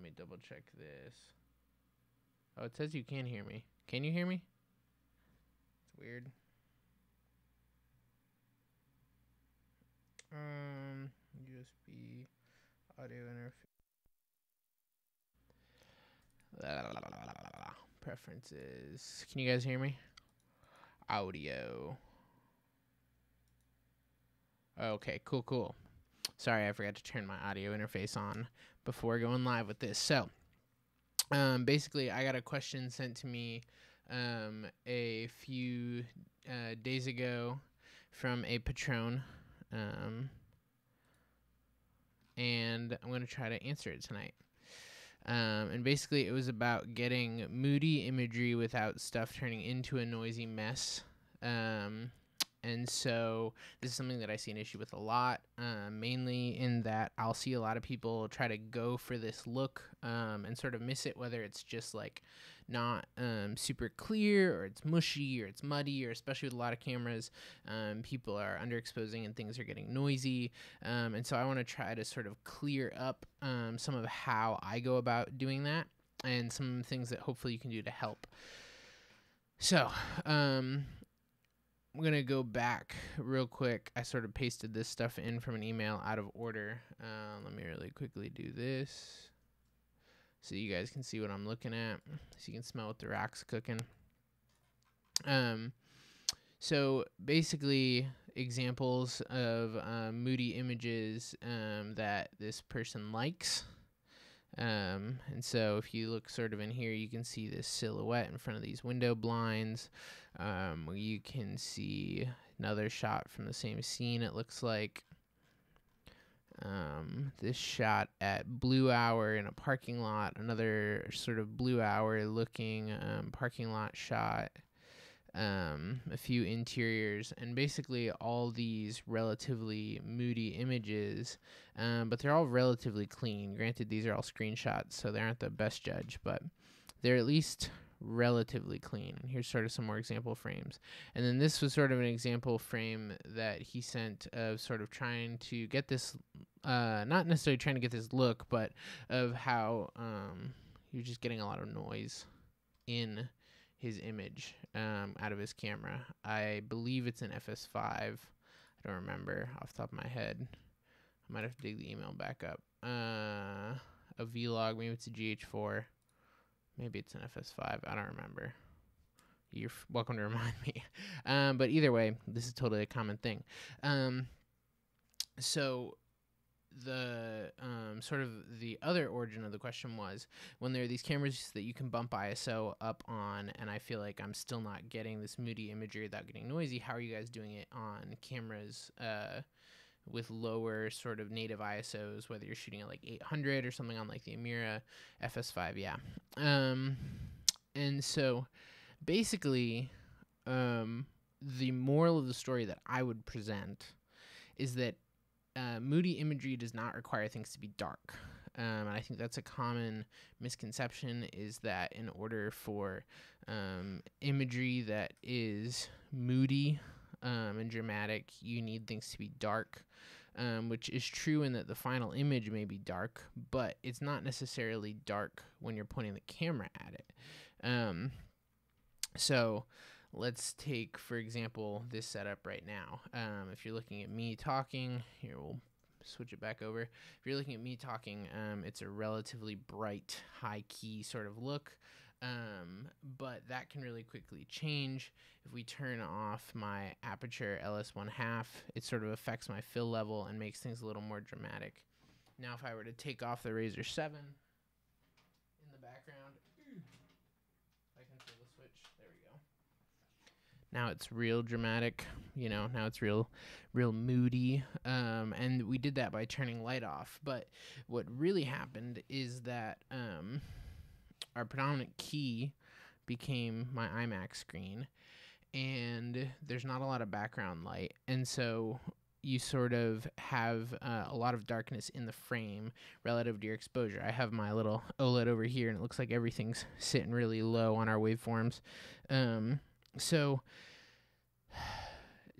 me double check this. Oh, it says you can hear me. Can you hear me? It's weird. USB audio interface. Preferences. Can you guys hear me? Audio. Okay, cool. Sorry, I forgot to turn my audio interface on before going live with this. So, basically, I got a question sent to me a few days ago from a patron, and I'm going to try to answer it tonight. And basically, it was about getting moody imagery without stuff turning into a noisy mess. And so this is something that I see an issue with a lot, mainly in that I'll see a lot of people try to go for this look and sort of miss it, whether it's just like not super clear or it's mushy or it's muddy, or especially with a lot of cameras, people are underexposing and things are getting noisy. And so I want to try to sort of clear up some of how I go about doing that and some things that hopefully you can do to help. So, I'm going to go back real quick. I sort of pasted this stuff in from an email out of order. Let me really quickly do this so you guys can see what I'm looking at, so you can smell what the rack's cooking. So basically, examples of moody images that this person likes. And so if you look sort of in here, you can see this silhouette in front of these window blinds. You can see another shot from the same scene, it looks like. This shot at Blue Hour in a parking lot, another sort of Blue Hour looking parking lot shot. A few interiors, and basically all these relatively moody images, but they're all relatively clean. Granted, these are all screenshots, so they aren't the best judge, but they're at least relatively clean. And here's sort of some more example frames. And then this was sort of an example frame that he sent of sort of trying to get this, not necessarily trying to get this look, but of how you're just getting a lot of noise in his image out of his camera. I believe it's an FS5. I don't remember off the top of my head. I might have to dig the email back up. A vlog, maybe it's a GH4. Maybe it's an FS5. I don't remember. You're welcome to remind me. But either way, this is totally a common thing. So the sort of the other origin of the question was when there are these cameras that you can bump ISO up on, and I feel like I'm still not getting this moody imagery without getting noisy. How are you guys doing it on cameras with lower sort of native ISOs, whether you're shooting at like 800 or something on like the Amira FS5? Yeah. And so basically, the moral of the story that I would present is that moody imagery does not require things to be dark. And I think that's a common misconception, is that in order for imagery that is moody and dramatic, you need things to be dark, which is true in that the final image may be dark, but it's not necessarily dark when you're pointing the camera at it. So let's take, for example, this setup right now. If you're looking at me talking, here we'll switch it back over. If you're looking at me talking, it's a relatively bright, high-key sort of look, but that can really quickly change. If we turn off my aperture LS1/2, it sort of affects my fill level and makes things a little more dramatic. Now, if I were to take off the Razor 7 in the background, I can feel the switch. There we go. Now it's real dramatic, you know, now it's real moody, and we did that by turning light off. But what really happened is that our predominant key became my iMac screen, and there's not a lot of background light, and so you sort of have a lot of darkness in the frame relative to your exposure. I have my little OLED over here, and it looks like everything's sitting really low on our waveforms. So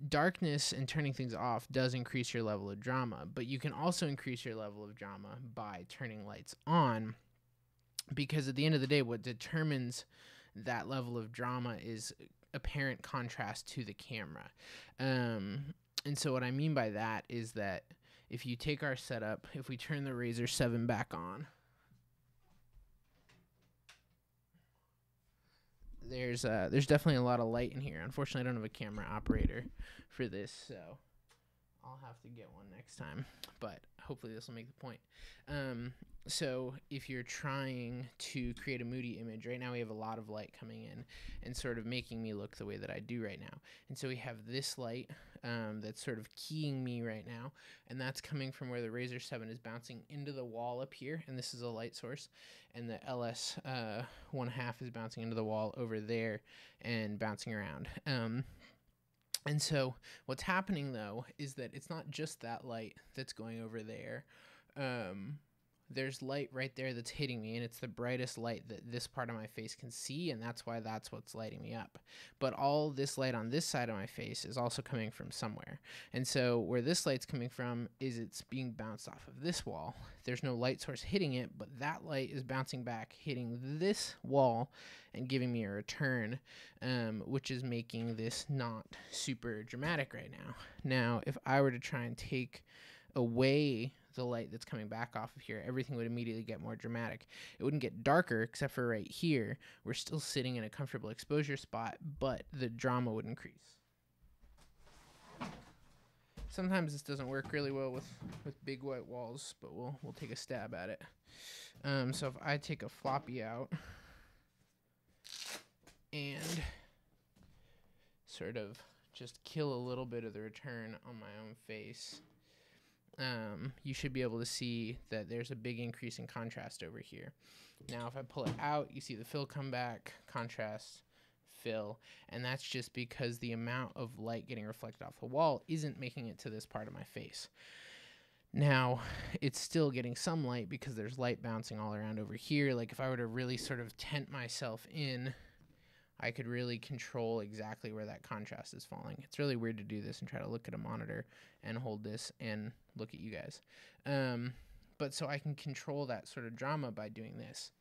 darkness and turning things off does increase your level of drama, but you can also increase your level of drama by turning lights on because at the end of the day, what determines that level of drama is apparent contrast to the camera. And so what I mean by that is that if you take our setup, if we turn the Razr 7 back on, there's definitely a lot of light in here. Unfortunately, I don't have a camera operator for this, so I'll have to get one next time, but hopefully this will make the point. So if you're trying to create a Moody image, right now we have a lot of light coming in and sort of making me look the way that I do right now. And so we have this light that's sort of keying me right now, and that's coming from where the Razr 7 is bouncing into the wall up here, and this is a light source, and the LS 1/2 is bouncing into the wall over there and bouncing around. And so what's happening, though, is that it's not just that light that's going over there. There's light right there that's hitting me, and it's the brightest light that this part of my face can see, and that's why that's what's lighting me up. But all this light on this side of my face is also coming from somewhere. And so where this light's coming from is it's being bounced off of this wall. There's no light source hitting it, but that light is bouncing back, hitting this wall, and giving me a return, which is making this not super dramatic right now. Now, if I were to try and take away the light that's coming back off of here, everything would immediately get more dramatic. It wouldn't get darker, except for right here. We're still sitting in a comfortable exposure spot, but the drama would increase. Sometimes this doesn't work really well with big white walls, but we'll take a stab at it. So if I take a floppy out and sort of just kill a little bit of the return on my own face, you should be able to see that there's a big increase in contrast over here. Now, if I pull it out, you see the fill come back, contrast, fill, and that's just because the amount of light getting reflected off the wall isn't making it to this part of my face. Now, it's still getting some light because there's light bouncing all around over here. Like if I were to really sort of tent myself in, I could really control exactly where that contrast is falling. It's really weird to do this and try to look at a monitor and hold this and look at you guys. But so I can control that sort of drama by doing this.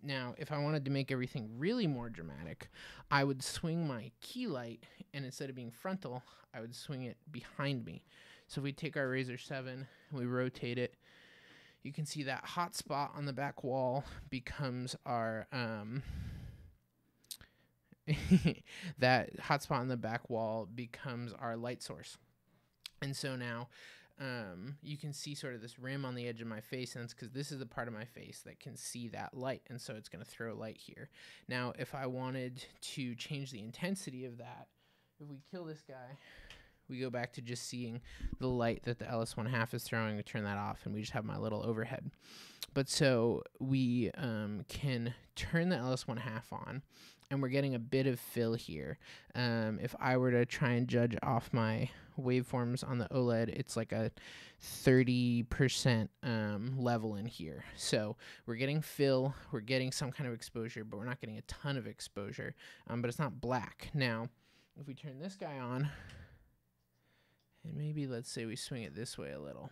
Now, if I wanted to make everything really more dramatic, I would swing my key light, and instead of being frontal, I would swing it behind me. So if we take our Razr 7 and we rotate it, you can see that hot spot on the back wall becomes our that hot spot on the back wall becomes our light source. And so now you can see sort of this rim on the edge of my face, and it's because this is the part of my face that can see that light, and so it's going to throw light here. Now, if I wanted to change the intensity of that, if we kill this guy, we go back to just seeing the light that the LS 1/2 is throwing. We turn that off, and we just have my little overhead. But so we can turn the LS 1/2 on, and we're getting a bit of fill here. If I were to try and judge off my waveforms on the OLED, it's like a 30% level in here. So we're getting fill, we're getting some kind of exposure, but we're not getting a ton of exposure. But it's not black. Now, if we turn this guy on, and maybe let's say we swing it this way a little,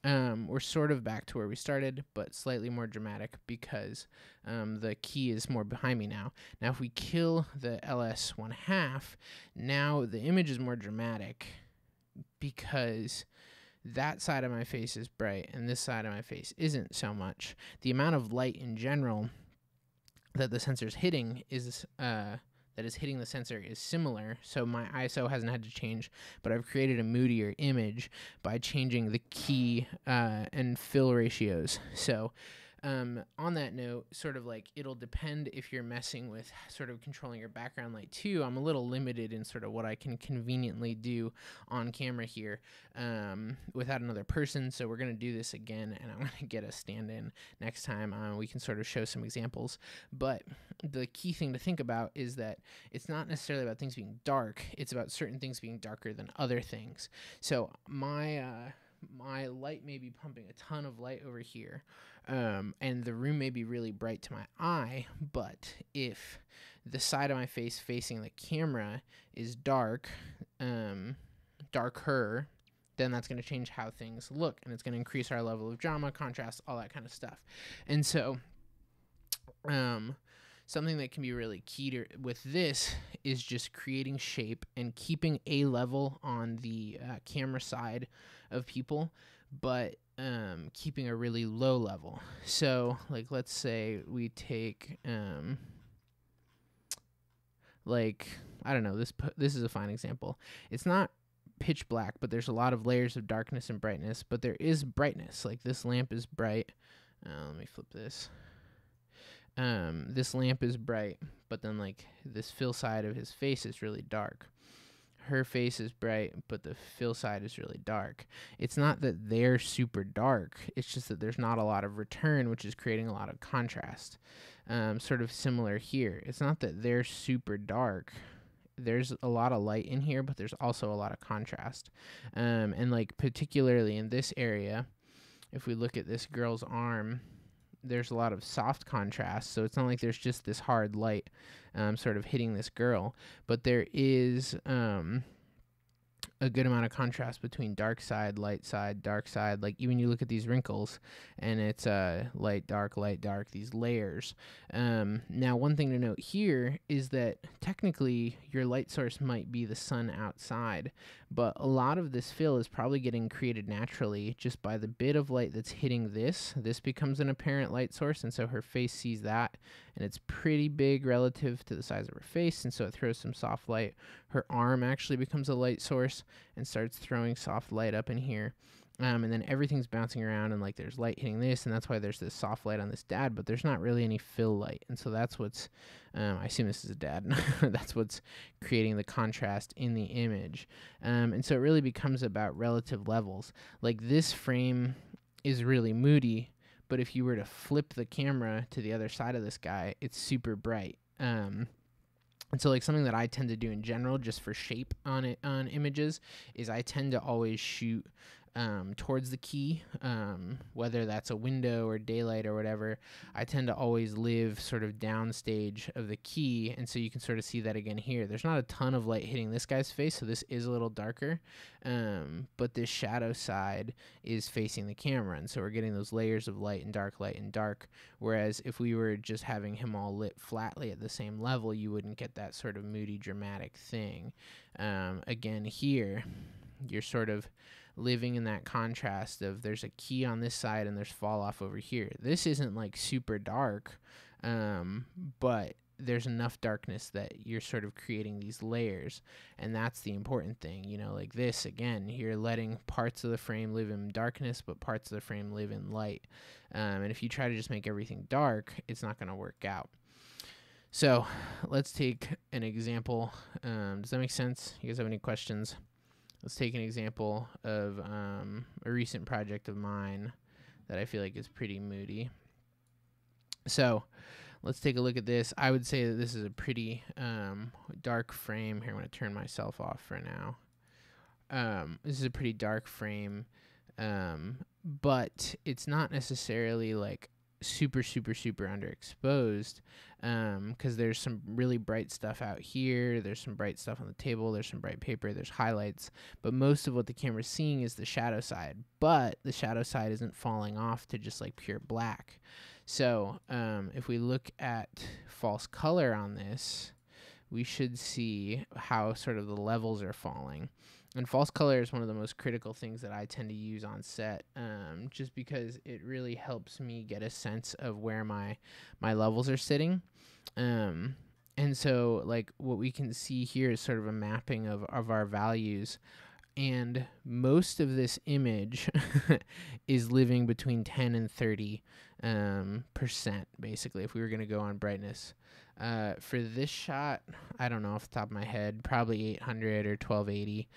we're sort of back to where we started, but slightly more dramatic because the key is more behind me now. Now, if we kill the LS 1/2, now the image is more dramatic because that side of my face is bright and this side of my face isn't so much. The amount of light in general that the sensor's hitting is that is hitting the sensor is similar, so my ISO hasn't had to change, but I've created a moodier image by changing the key and fill ratios. So on that note, sort of like it'll depend if you're messing with sort of controlling your background light too. I'm a little limited in sort of what I can conveniently do on camera here without another person, so we're going to do this again, and I'm going to get a stand-in next time. We can sort of show some examples, but the key thing to think about is that it's not necessarily about things being dark, it's about certain things being darker than other things. So my light may be pumping a ton of light over here, and the room may be really bright to my eye, but if the side of my face facing the camera is darker then that's going to change how things look, and it's going to increase our level of drama, contrast, all that kind of stuff. And so something that can be really key with this is just creating shape and keeping a level on the camera side of people, but keeping a really low level. So like, let's say we take like, I don't know, this is a fine example. It's not pitch black, but there's a lot of layers of darkness and brightness, but there is brightness. Like this lamp is bright. Let me flip this. This lamp is bright, but then like this fill side of his face is really dark. Her face is bright, but the fill side is really dark. It's not that they're super dark. It's just that there's not a lot of return, which is creating a lot of contrast. Sort of similar here. It's not that they're super dark. There's a lot of light in here, but there's also a lot of contrast. And like particularly in this area, if we look at this girl's arm, there's a lot of soft contrast. So it's not like there's just this hard light sort of hitting this girl, but there is a good amount of contrast between dark side, light side, dark side. Like even you look at these wrinkles and it's light, dark, these layers. Now one thing to note here is that technically your light source might be the sun outside, but a lot of this fill is probably getting created naturally just by the bit of light that's hitting this. This becomes an apparent light source, and so her face sees that, and it's pretty big relative to the size of her face, and so it throws some soft light. Her arm actually becomes a light source and starts throwing soft light up in here. And then everything's bouncing around, and like there's light hitting this, and that's why there's this soft light on this dad, but there's not really any fill light. And so that's what's, I assume this is a dad, that's what's creating the contrast in the image. And so it really becomes about relative levels. Like this frame is really moody, but if you were to flip the camera to the other side of this guy, it's super bright. And so like something that I tend to do in general, just for shape on images, is I tend to always shoot towards the key, whether that's a window or daylight or whatever. I tend to always live sort of downstage of the key, and so you can sort of see that again here. There's not a ton of light hitting this guy's face, so this is a little darker, but this shadow side is facing the camera, and so we're getting those layers of light and dark, whereas if we were just having him all lit flatly at the same level, you wouldn't get that sort of moody, dramatic thing. Again, here, you're sort of living in that contrast of there's a key on this side and there's fall off over here. This isn't like super dark, but there's enough darkness that you're sort of creating these layers, and that's the important thing. You know, like this, again, you're letting parts of the frame live in darkness, but parts of the frame live in light. And if you try to just make everything dark, it's not going to work out. So let's take an example. Does that make sense? You guys have any questions? Let's take an example of a recent project of mine that I feel like is pretty moody. So let's take a look at this. I would say that this is a pretty dark frame. Here, I'm going to turn myself off for now. This is a pretty dark frame, but it's not necessarily like super underexposed, because there's some really bright stuff out here, there's some bright stuff on the table, there's some bright paper, there's highlights, but most of what the camera's seeing is the shadow side, but the shadow side isn't falling off to just like pure black. So if we look at false color on this, we should see how sort of the levels are falling. And false color is one of the most critical things that I tend to use on set, just because it really helps me get a sense of where my levels are sitting. And so like what we can see here is sort of a mapping of our values. And most of this image is living between 10 and 30% basically, if we were going to go on brightness. For this shot, I don't know off the top of my head, probably 800 or 1280.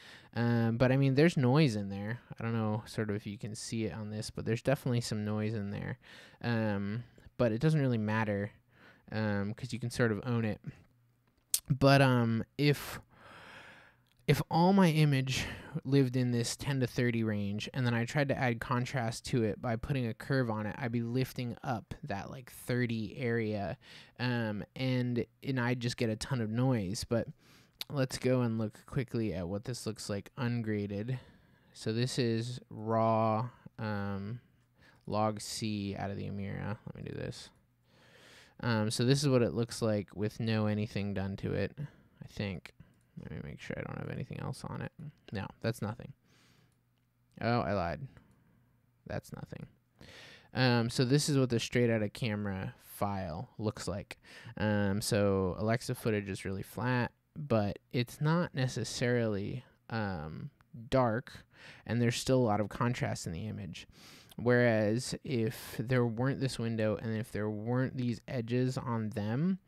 But I mean, there's noise in there. I don't know sort of if you can see it on this, but there's definitely some noise in there. But it doesn't really matter, because you can sort of own it. But if all my image lived in this 10 to 30 range, and then I tried to add contrast to it by putting a curve on it, I'd be lifting up that like 30 area, and I'd just get a ton of noise. But let's go and look quickly at what this looks like ungraded. So this is raw log C out of the Amira. Let me do this. So this is what it looks like with no anything done to it, I think. Let me make sure I don't have anything else on it. No, that's nothing. Oh, I lied. That's nothing. So this is what the straight out of camera file looks like. So Alexa footage is really flat, but it's not necessarily dark, and there's still a lot of contrast in the image. Whereas if there weren't this window and if there weren't these edges on them,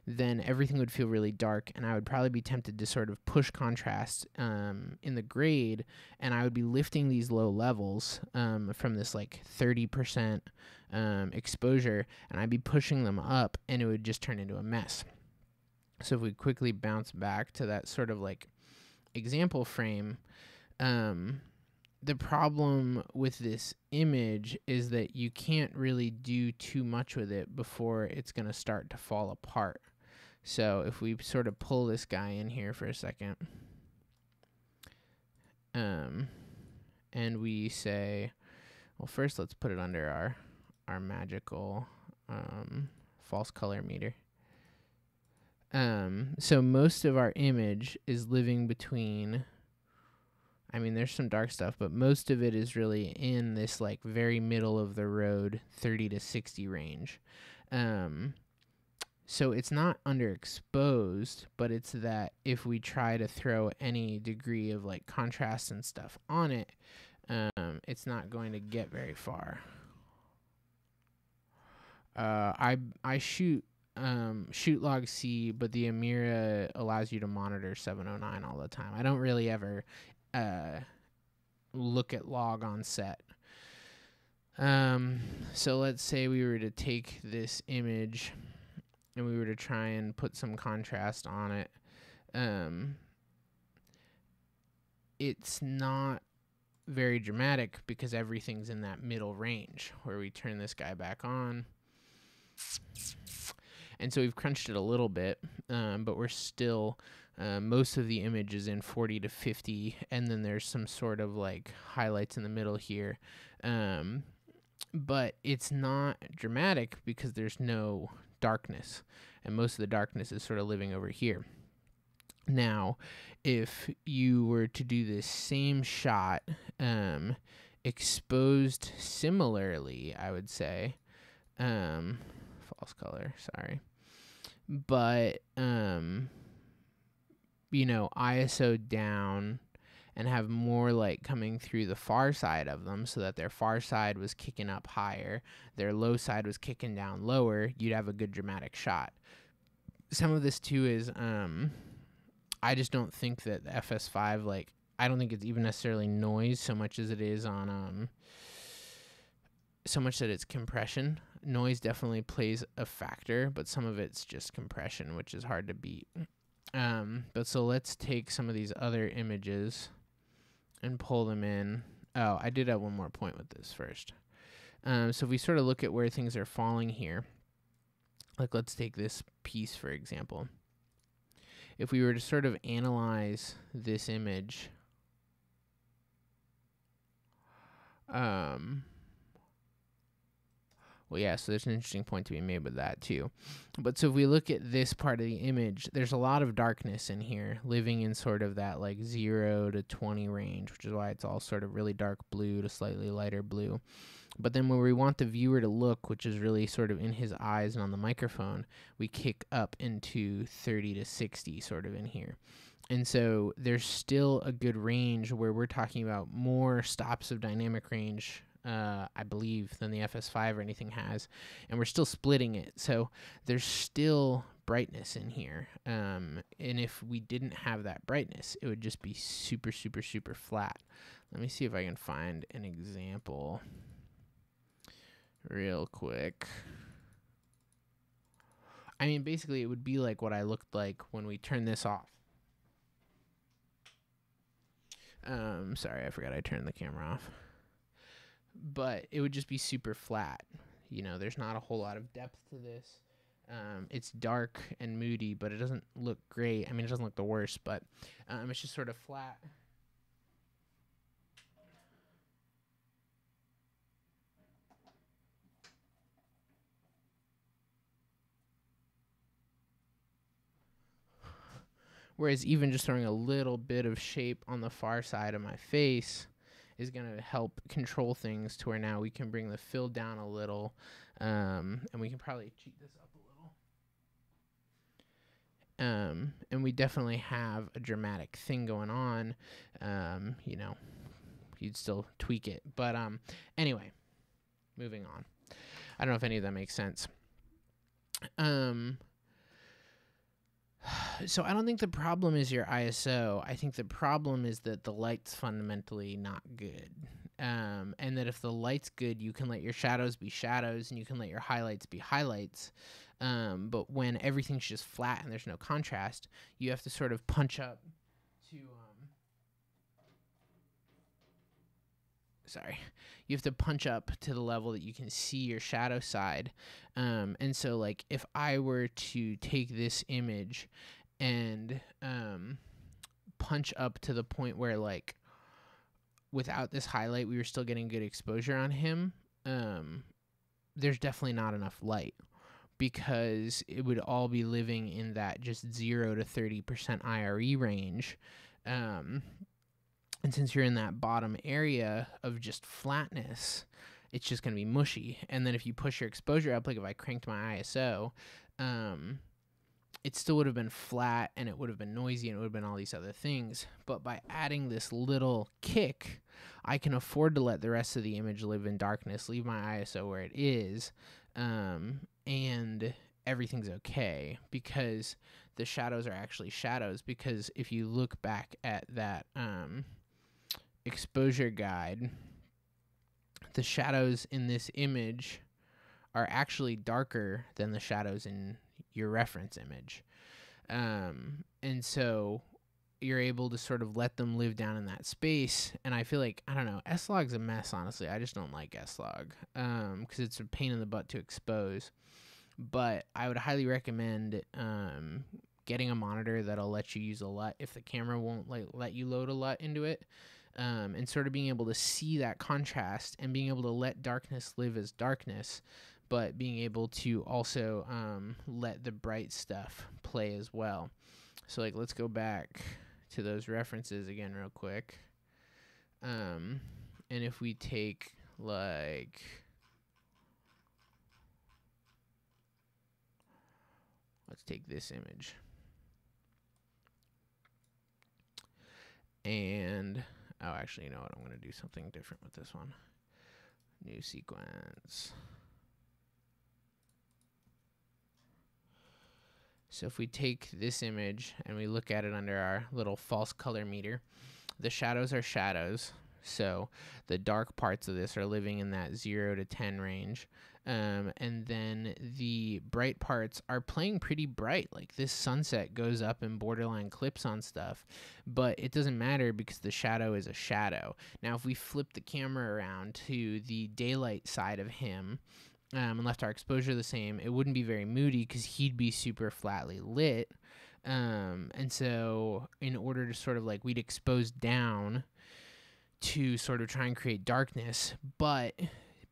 then everything would feel really dark, and I would probably be tempted to sort of push contrast in the grade, and I would be lifting these low levels from this like 30% exposure, and I'd be pushing them up, and it would just turn into a mess. So if we quickly bounce back to that sort of like example frame, the problem with this image is that you can't really do too much with it before it's going to start to fall apart. So if we sort of pull this guy in here for a second, and we say, well, first let's put it under our magical false color meter. So most of our image is living between, I mean, there's some dark stuff, but most of it is really in this like very middle of the road 30 to 60 range. So it's not underexposed, but it's that if we try to throw any degree of like contrast and stuff on it, it's not going to get very far. I shoot log C, but the Amira allows you to monitor 709 all the time. I don't really ever look at log on set. So let's say we were to take this image and we were to try and put some contrast on it. It's not very dramatic because everything's in that middle range where we turn this guy back on. And so we've crunched it a little bit, but we're still, most of the image is in 40 to 50, and then there's some sort of like highlights in the middle here. But it's not dramatic because there's no darkness, and most of the darkness is sort of living over here. Now, if you were to do this same shot, exposed similarly, I would say, false color, sorry, but, you know, ISO down and have more light coming through the far side of them so that their far side was kicking up higher, their low side was kicking down lower, you'd have a good dramatic shot. Some of this too is, I just don't think that the FS5, like, I don't think it's even necessarily noise so much as it is on, so much that it's compression. Noise definitely plays a factor, but some of it's just compression, which is hard to beat. But so let's take some of these other images and pull them in. Oh, I did have one more point with this first. So if we sort of look at where things are falling here, like let's take this piece, for example. If we were to sort of analyze this image, well, yeah, so there's an interesting point to be made with that, too. But so if we look at this part of the image, there's a lot of darkness in here, living in sort of that, like, 0 to 20 range, which is why it's all sort of really dark blue to slightly lighter blue. But then when we want the viewer to look, which is really sort of in his eyes and on the microphone, we kick up into 30 to 60 sort of in here. And so there's still a good range where we're talking about more stops of dynamic range, I believe, than the FS5 or anything has, and we're still splitting it. So there's still brightness in here. And if we didn't have that brightness, it would just be super, super, super flat. Let me see if I can find an example real quick. I mean, basically, it would be like what I looked like when we turned this off. Sorry, I forgot I turned the camera off. But it would just be super flat. You know, there's not a whole lot of depth to this. It's dark and moody, but it doesn't look great. I mean, it doesn't look the worst, but it's just sort of flat. Whereas even just throwing a little bit of shape on the far side of my face is going to help control things to where now we can bring the fill down a little, and we can probably cheat this up a little. And we definitely have a dramatic thing going on. You know, you'd still tweak it. But anyway, moving on. I don't know if any of that makes sense. So I don't think the problem is your ISO. I think the problem is that the light's fundamentally not good. And that if the light's good, you can let your shadows be shadows and you can let your highlights be highlights. But when everything's just flat and there's no contrast, you have to sort of punch up to you have to punch up to the level that you can see your shadow side. And so like if I were to take this image and punch up to the point where like without this highlight we were still getting good exposure on him, there's definitely not enough light, because it would all be living in that just 0 to 30% IRE range. And since you're in that bottom area of just flatness, it's just going to be mushy. And then if you push your exposure up, like if I cranked my ISO, it still would have been flat and it would have been noisy and it would have been all these other things. But by adding this little kick, I can afford to let the rest of the image live in darkness, leave my ISO where it is, and everything's okay, because the shadows are actually shadows. Because if you look back at that exposure guide, the shadows in this image are actually darker than the shadows in your reference image. And so you're able to sort of let them live down in that space. And I feel like, I don't know, S-Log's a mess, honestly. I just don't like S-Log because it's a pain in the butt to expose. But I would highly recommend getting a monitor that'll let you use a LUT if the camera won't let you load a LUT into it. And sort of being able to see that contrast and being able to let darkness live as darkness, but being able to also let the bright stuff play as well. So like, let's go back to those references again real quick. And if we take like, let's take this image. And oh, actually, you know what? I'm going to do something different with this one. New sequence. So if we take this image and we look at it under our little false color meter, the shadows are shadows. So the dark parts of this are living in that 0 to 10 range. And then the bright parts are playing pretty bright. Like this sunset goes up and borderline clips on stuff, but it doesn't matter because the shadow is a shadow. Now, if we flip the camera around to the daylight side of him, and left our exposure the same, it wouldn't be very moody because he'd be super flatly lit. And so in order to sort of like, we'd expose down to sort of try and create darkness, but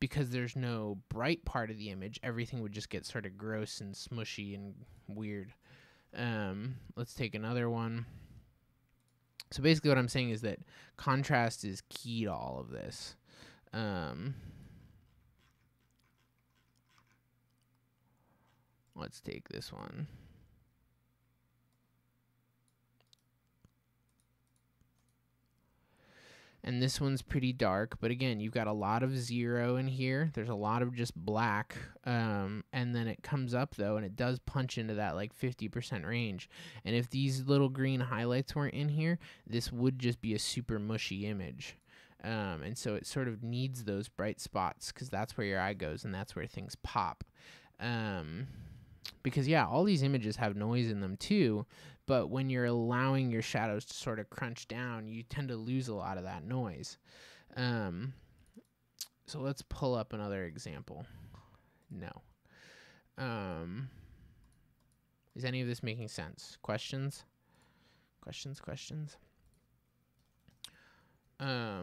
because there's no bright part of the image, everything would just get sort of gross and smushy and weird. Let's take another one. So basically what I'm saying is that contrast is key to all of this. Let's take this one. And this one's pretty dark, but again, you've got a lot of 0 in here. There's a lot of just black, and then it comes up, though, and it does punch into that, like, 50% range. And if these little green highlights weren't in here, this would just be a super mushy image. And so it sort of needs those bright spots because that's where your eye goes and that's where things pop. Because, yeah, all these images have noise in them, too. But when you're allowing your shadows to sort of crunch down, you tend to lose a lot of that noise. So let's pull up another example. No. Is any of this making sense? Questions? Questions? I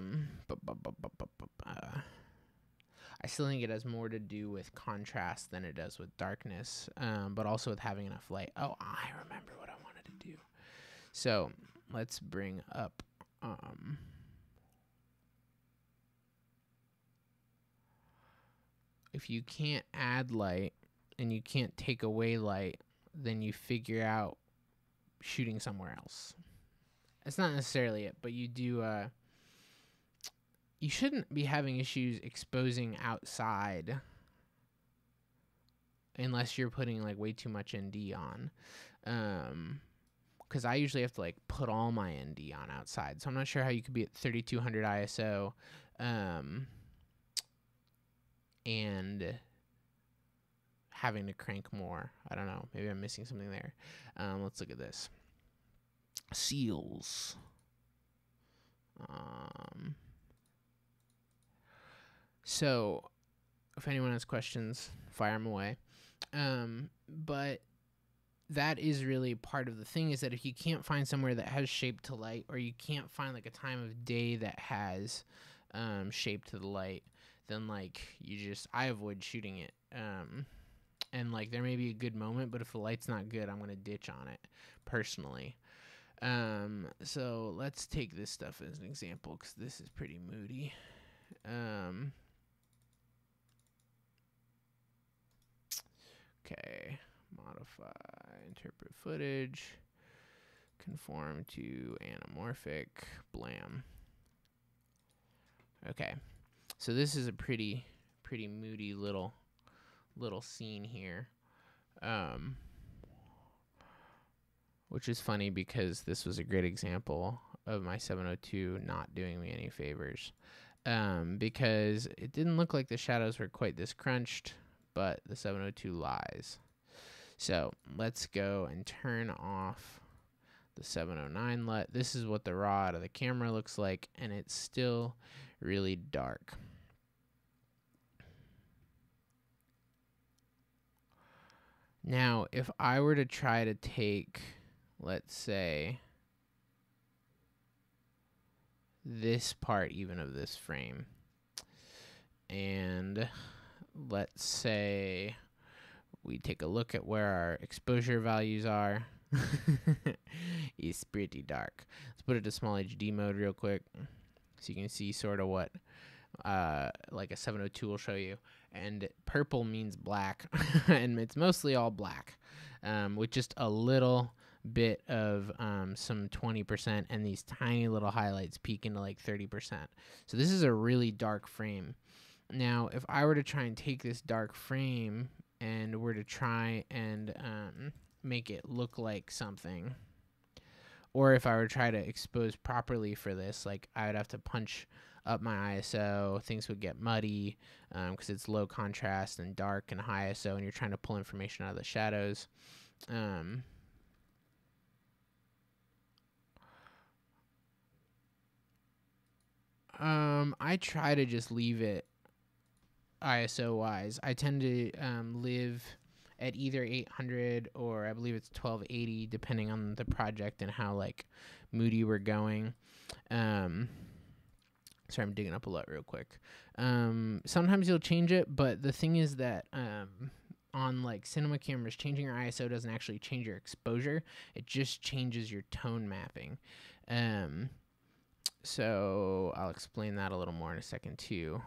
still think it has more to do with contrast than it does with darkness, but also with having enough light. Oh, I remember what I wanted to do. So let's bring up if you can't add light and you can't take away light, then you figure out shooting somewhere else. It's not necessarily it, but you do you shouldn't be having issues exposing outside unless you're putting like way too much ND on. Because I usually have to like put all my ND on outside, so I'm not sure how you could be at 3200 ISO and having to crank more. I don't know. Maybe I'm missing something there. Let's look at this. Seals. So if anyone has questions, fire them away. But that is really part of the thing, is that if you can't find somewhere that has shape to light, or you can't find like a time of day that has shape to the light, then like I avoid shooting it. And like there may be a good moment, but if the light's not good, I'm gonna ditch on it personally. So let's take this stuff as an example, because this is pretty moody. Okay, modify, interpret footage, conform to anamorphic, blam. Okay, so this is a pretty moody little scene here, which is funny because this was a great example of my 702 not doing me any favors, because it didn't look like the shadows were quite this crunched, but the 702 lies. So let's go and turn off the 709 LUT. This is what the raw out of the camera looks like, and it's still really dark. Now, if I were to try to take, let's say, this part even of this frame, and let's say we take a look at where our exposure values are, it's pretty dark. Let's put it to small HD mode real quick so you can see sort of what like a 702 will show you. And purple means black, and it's mostly all black, with just a little bit of some 20% and these tiny little highlights peaking to like 30%. So this is a really dark frame. Now, if I were to try and take this dark frame and were to try and make it look like something, or if I were to try to expose properly for this, like I would have to punch up my ISO, things would get muddy because it's low contrast and dark and high ISO, and you're trying to pull information out of the shadows. I try to just leave it ISO wise. I tend to live at either 800 or I believe it's 1280, depending on the project and how like moody we're going. Sorry, I'm digging up a lot real quick. Sometimes you'll change it, but the thing is that on like cinema cameras, changing your ISO doesn't actually change your exposure. It just changes your tone mapping. So I'll explain that a little more in a second too.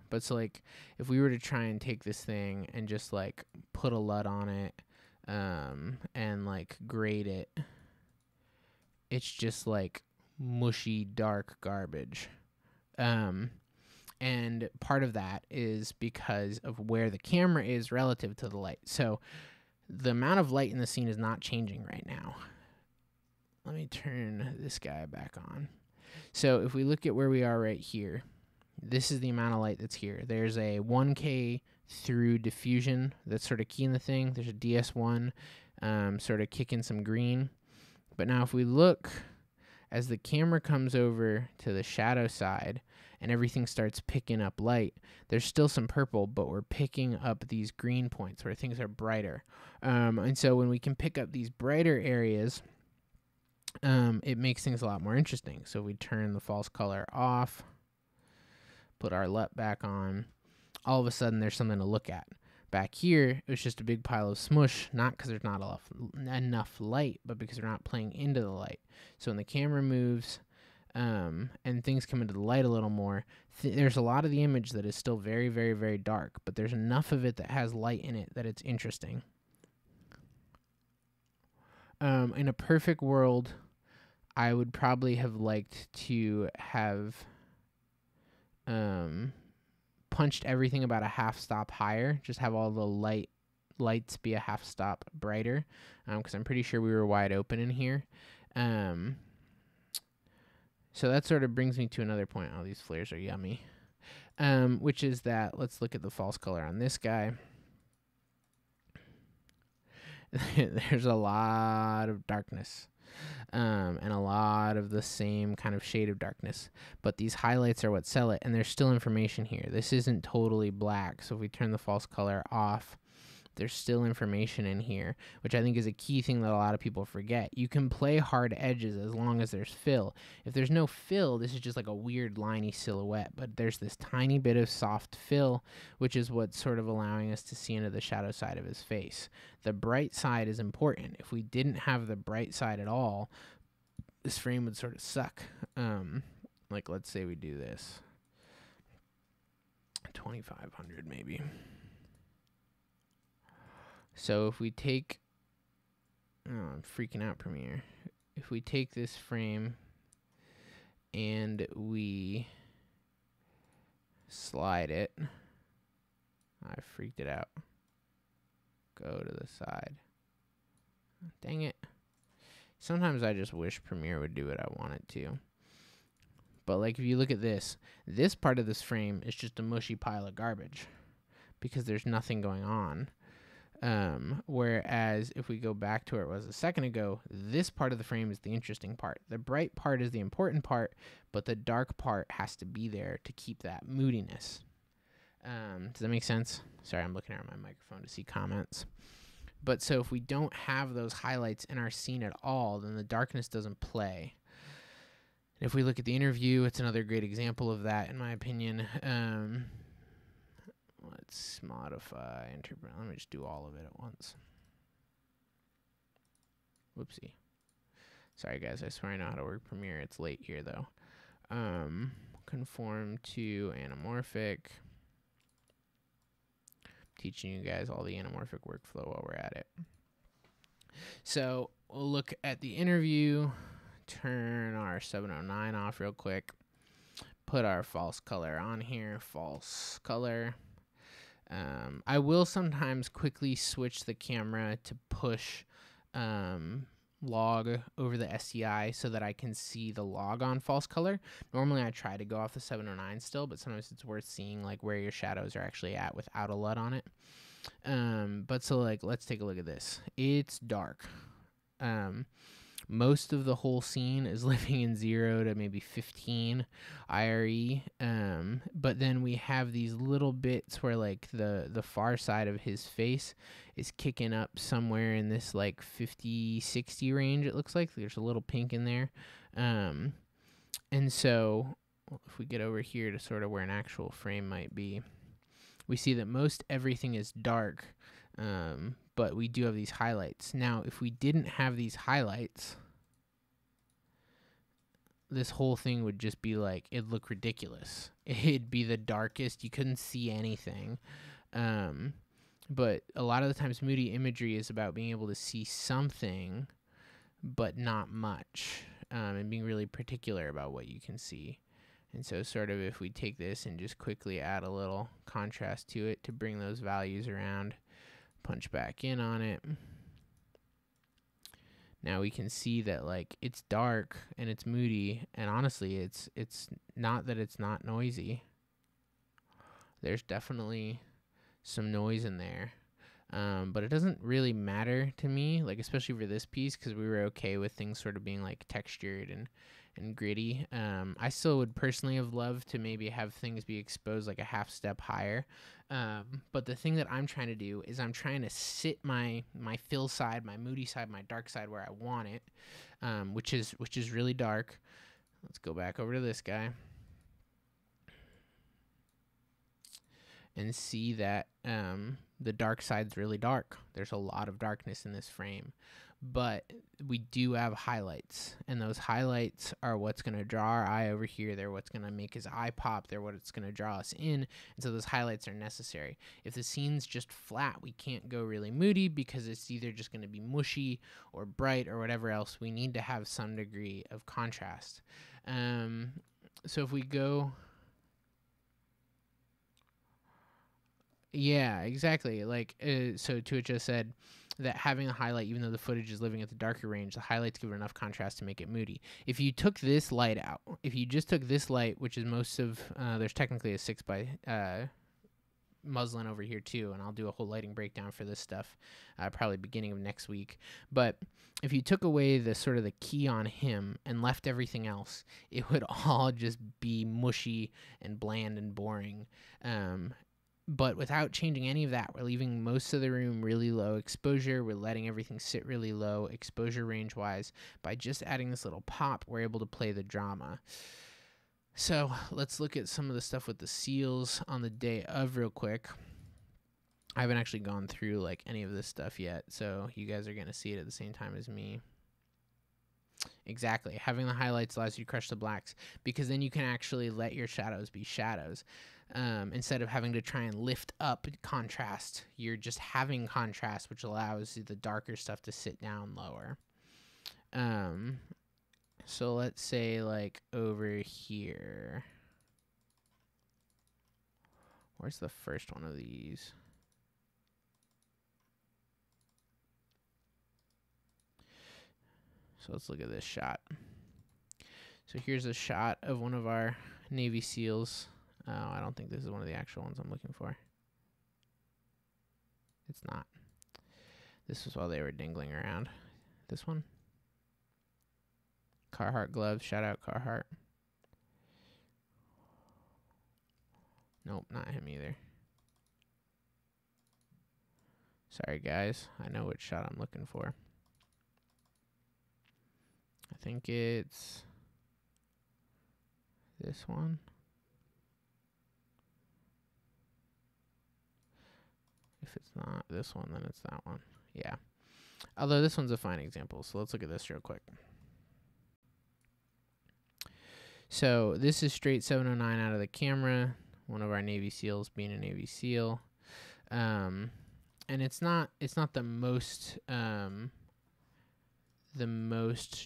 But so like if we were to try and take this thing and just like put a LUT on it and like grade it, it's just like mushy dark garbage. And part of that is because of where the camera is relative to the light. So the amount of light in the scene is not changing right now. Let me turn this guy back on. So if we look at where we are right here, this is the amount of light that's here. There's a 1K through diffusion that's sort of keying the thing. There's a DS1 sort of kicking some green. But now if we look, as the camera comes over to the shadow side and everything starts picking up light, there's still some purple, but we're picking up these green points where things are brighter. And so when we can pick up these brighter areas, it makes things a lot more interesting. So we turn the false color off, put our LUT back on, all of a sudden there's something to look at. Back here, it was just a big pile of smush, not because there's not enough light, but because they're not playing into the light. So when the camera moves and things come into the light a little more, there's a lot of the image that is still very, very, very dark, but there's enough of it that has light in it that it's interesting. In a perfect world, I would probably have liked to have punched everything about a half stop higher, just have all the lights be a half stop brighter, because I'm pretty sure we were wide open in here. So that sort of brings me to another point. Oh, these flares are yummy. Which is that, let's look at the false color on this guy. There's a lot of darkness. And a lot of the same kind of shade of darkness. But these highlights are what sell it, and there's still information here. This isn't totally black, so if we turn the false color off, there's still information in here, which I think is a key thing that a lot of people forget. You can play hard edges as long as there's fill. If there's no fill, this is just like a weird liney silhouette, but there's this tiny bit of soft fill, which is what's sort of allowing us to see into the shadow side of his face. The bright side is important. If we didn't have the bright side at all, this frame would sort of suck. Like, let's say we do this. 2500 maybe. So if we take, I'm freaking out, Premiere. If we take this frame and we slide it, I freaked it out. Go to the side. Dang it. Sometimes I just wish Premiere would do what I want it to. But like if you look at this part of this frame is just a mushy pile of garbage because there's nothing going on. Whereas if we go back to where it was a second ago, this part of the frame is the interesting part. The bright part is the important part, but the dark part has to be there to keep that moodiness. Does that make sense? Sorry, I'm looking at my microphone to see comments. But so if we don't have those highlights in our scene at all, then the darkness doesn't play. If we look at the interview, it's another great example of that, in my opinion. Let's modify, interpret. Let me just do all of it at once. Whoopsie. Sorry, guys. I swear I know how to work Premiere. It's late here, though. Conform to anamorphic. Teaching you guys all the anamorphic workflow while we're at it. So we'll look at the interview. Turn our 709 off real quick. Put our false color on here. False color. I will sometimes quickly switch the camera to push log over the SDI so that I can see the log on false color. Normally I try to go off the 709 still, but sometimes it's worth seeing like where your shadows are actually at without a LUT on it. But so like let's take a look at this. It's dark. Most of the whole scene is living in 0 to maybe 15 IRE, but then we have these little bits where like the far side of his face is kicking up somewhere in this like 50-60 range. It looks like there's a little pink in there, and so if we get over here to sort of where an actual frame might be, we see that most everything is dark. But we do have these highlights. Now, if we didn't have these highlights, this whole thing would just be like, it'd look ridiculous. It'd be the darkest. You couldn't see anything. But a lot of the times Moody imagery is about being able to see something, but not much, and being really particular about what you can see. And so sort of if we take this and just quickly add a little contrast to it to bring those values around, punch back in on it. Now we can see that like it's dark and it's moody, and honestly it's not that it's not noisy. There's definitely some noise in there, but it doesn't really matter to me, like especially for this piece, because we were okay with things sort of being like textured and gritty. I still would personally have loved to maybe have things be exposed like a half step higher. But the thing that I'm trying to do is I'm trying to sit my fill side, my moody side, my dark side where I want it, which is really dark. Let's go back over to this guy. and see that the dark side's really dark. There's a lot of darkness in this frame, but we do have highlights, and those highlights are what's going to draw our eye over here. They're what's going to make his eye pop. They're what's going to draw us in, and so those highlights are necessary. If the scene's just flat, we can't go really moody because it's either just going to be mushy or bright or whatever else. We need to have some degree of contrast. So if we go... Yeah, exactly. Like, so Tua just said that having a highlight, even though the footage is living at the darker range, the highlights give it enough contrast to make it moody. If you took this light out, if you just took this light, which is most of, there's technically a 6 by muslin over here too, and I'll do a whole lighting breakdown for this stuff probably beginning of next week. But if you took away the sort of the key on him and left everything else, it would all just be mushy and bland and boring. But without changing any of that, we're leaving most of the room really low exposure. We're letting everything sit really low exposure range-wise. By just adding this little pop, we're able to play the drama. So let's look at some of the stuff with the seals on the day of real quick. I haven't actually gone through like any of this stuff yet, so you guys are going to see it at the same time as me. Exactly. Having the highlights allows you to crush the blacks, because then you can actually let your shadows be shadows. Instead of having to try and lift up contrast, you're just having contrast, which allows the darker stuff to sit down lower. So let's say like over here. Where's the first one of these? So let's look at this shot. So here's a shot of one of our Navy SEALs. Oh, I don't think this is one of the actual ones I'm looking for. It's not. This was while they were dingling around. This one? Carhartt gloves. Shout out Carhartt. Nope, not him either. Sorry, guys. I know which shot I'm looking for. I think it's this one. If it's not this one, then it's that one. Yeah. Although this one's a fine example, so let's look at this real quick. So this is straight 709 out of the camera. One of our Navy SEALs being a Navy SEAL. And it's not the most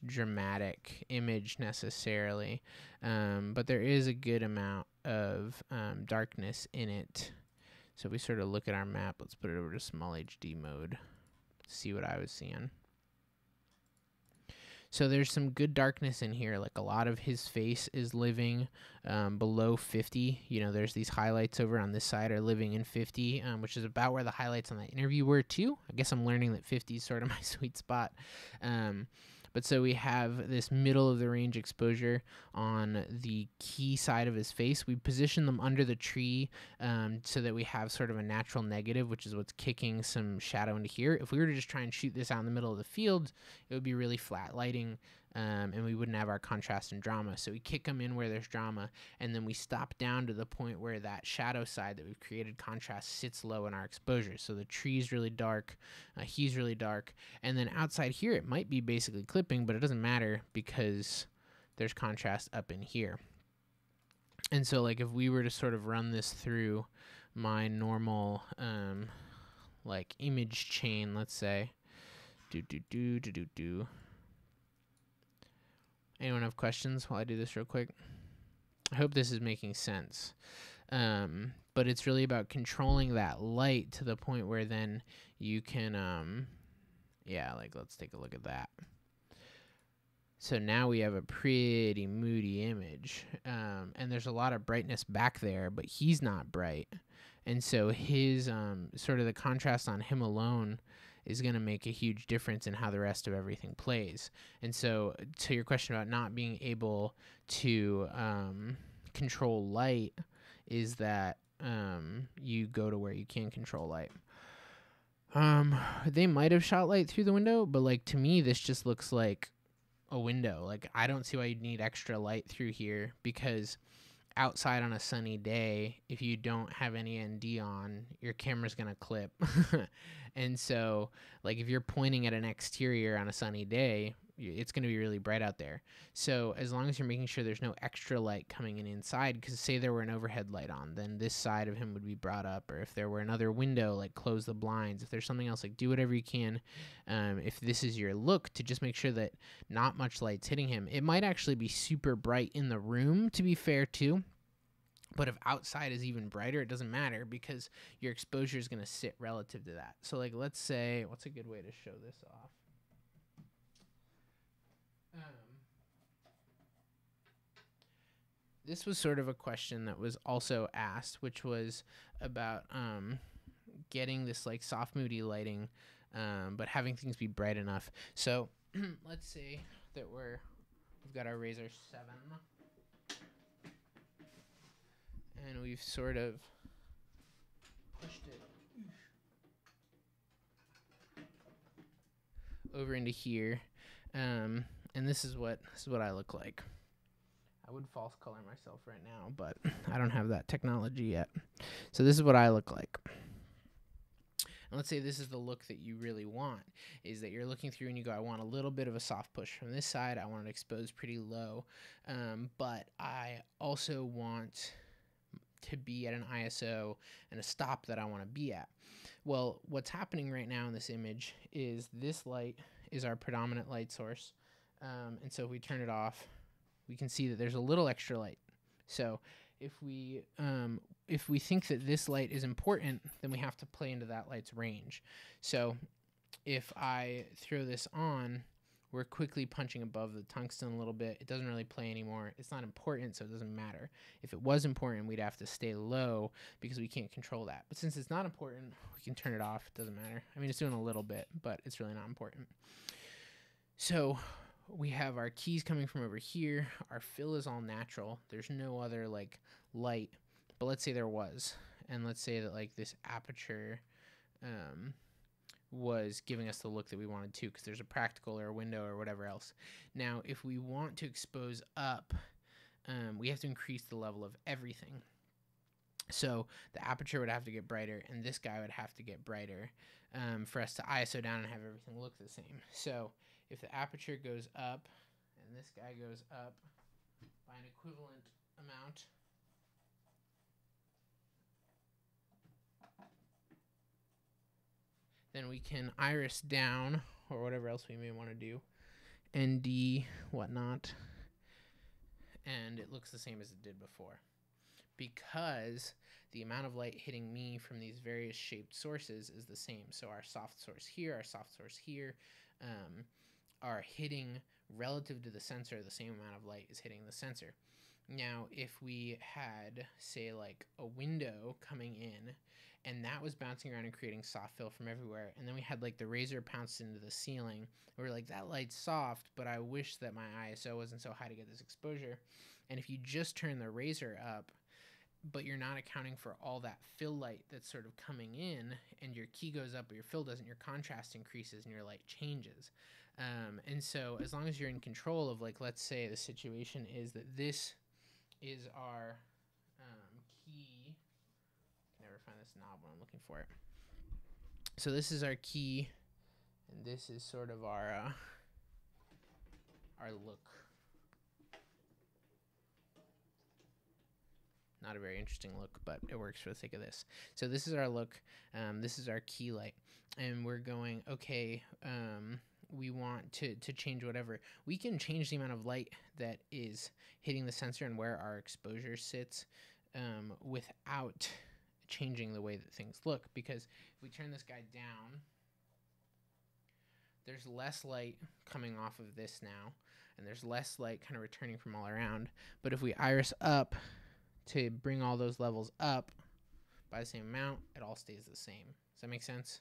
dramatic image necessarily, but there is a good amount of darkness in it. So if we sort of look at our map, let's put it over to small HD mode, see what I was seeing. So there's some good darkness in here. Like a lot of his face is living below 50. You know, there's these highlights over on this side are living in 50, which is about where the highlights on that interview were too. I guess I'm learning that 50 is sort of my sweet spot. But so we have this middle of the range exposure on the key side of his face. We position them under the tree so that we have sort of a natural negative, which is what's kicking some shadow into here. If we were to just try and shoot this out in the middle of the field, it would be really flat lighting, and we wouldn't have our contrast and drama. So we kick them in where there's drama, and then we stop down to the point where that shadow side that we've created contrast sits low in our exposure. So the tree's really dark, he's really dark, and then outside here it might be basically clipping, but it doesn't matter because there's contrast up in here. And so like if we were to sort of run this through my normal like image chain, let's say, anyone have questions while I do this real quick? I hope this is making sense. But it's really about controlling that light to the point where then you can, yeah, like let's take a look at that. So now we have a pretty moody image, and there's a lot of brightness back there, but he's not bright. And so his sort of the contrast on him alone is going to make a huge difference in how the rest of everything plays. And so to your question about not being able to control light is that you go to where you can control light. They might have shot light through the window, but like to me this just looks like a window. Like I don't see why you'd need extra light through here, because outside on a sunny day, if you don't have any ND on, your camera's going to clip. And so, like, if you're pointing at an exterior on a sunny day, it's going to be really bright out there. So as long as you're making sure there's no extra light coming in inside, because say there were an overhead light on, then this side of him would be brought up. Or if there were another window, like close the blinds. If there's something else, like do whatever you can. If this is your look, to just make sure that not much light's hitting him. It might actually be super bright in the room, to be fair too. But if outside is even brighter, it doesn't matter because your exposure is going to sit relative to that. So like, let's say, what's a good way to show this off? This was sort of a question that was also asked, which was about getting this like soft moody lighting, but having things be bright enough. So let's say that we've got our Razor 7, and we've sort of pushed it over into here, and this is what I look like. I would false color myself right now, but I don't have that technology yet. So this is what I look like. And let's say this is the look that you really want, is that you're looking through and you go, I want a little bit of a soft push from this side. I want it exposed pretty low, but I also want to be at an ISO and a stop that I want to be at. Well, what's happening right now in this image is this light is our predominant light source. And so if we turn it off, we can see that there's a little extra light. So if we think that this light is important, then we have to play into that light's range. So if I throw this on, we're quickly punching above the tungsten a little bit. It doesn't really play anymore. It's not important, so it doesn't matter. If it was important, we'd have to stay low because we can't control that. But since it's not important, we can turn it off. It doesn't matter. I mean, it's doing a little bit, but it's really not important. So we have our keys coming from over here. Our fill is all natural. There's no other like light, but let's say there was, and let's say that like this aperture was giving us the look that we wanted to, because there's a practical or a window or whatever else. Now, if we want to expose up, we have to increase the level of everything. So the aperture would have to get brighter, and this guy would have to get brighter for us to ISO down and have everything look the same. So if the aperture goes up and this guy goes up by an equivalent amount, then we can iris down, or whatever else we may want to do, ND, whatnot, and it looks the same as it did before. Because the amount of light hitting me from these various shaped sources is the same. So our soft source here, our soft source here, are hitting relative to the sensor. The same amount of light is hitting the sensor. Now, if we had, say, like a window coming in, and that was bouncing around and creating soft fill from everywhere, and then we had like the Razor pounced into the ceiling, we're like, that light's soft, but I wish that my ISO wasn't so high to get this exposure. And if you just turn the Razor up, but you're not accounting for all that fill light that's sort of coming in, and your key goes up but your fill doesn't, your contrast increases and your light changes. And so as long as you're in control of, like, let's say the situation is that this is our key. I can never find this knob when I'm looking for it. So this is our key, and this is sort of our look. Not a very interesting look, but it works for the sake of this. So this is our look. This is our key light. And we're going, okay, we want to change whatever. We can change the amount of light that is hitting the sensor and where our exposure sits without changing the way that things look. Because if we turn this guy down, there's less light coming off of this now, and there's less light kind of returning from all around. But if we iris up to bring all those levels up by the same amount, it all stays the same. Does that make sense?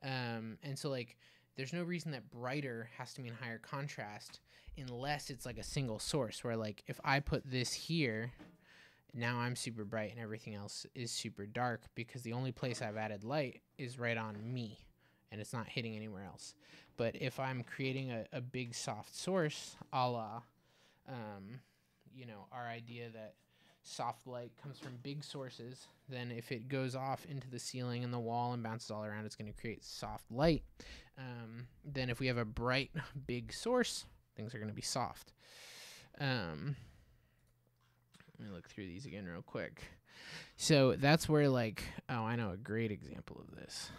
And so, like, there's no reason that brighter has to mean higher contrast unless it's like a single source, where like if I put this here, now I'm super bright and everything else is super dark, because the only place I've added light is right on me and it's not hitting anywhere else. But if I'm creating a big soft source, a la, you know, our idea that soft light comes from big sources, then if it goes off into the ceiling and the wall and bounces all around, it's going to create soft light. Then if we have a bright, big source, things are going to be soft. Let me look through these again real quick. So that's where, like, oh, I know a great example of this.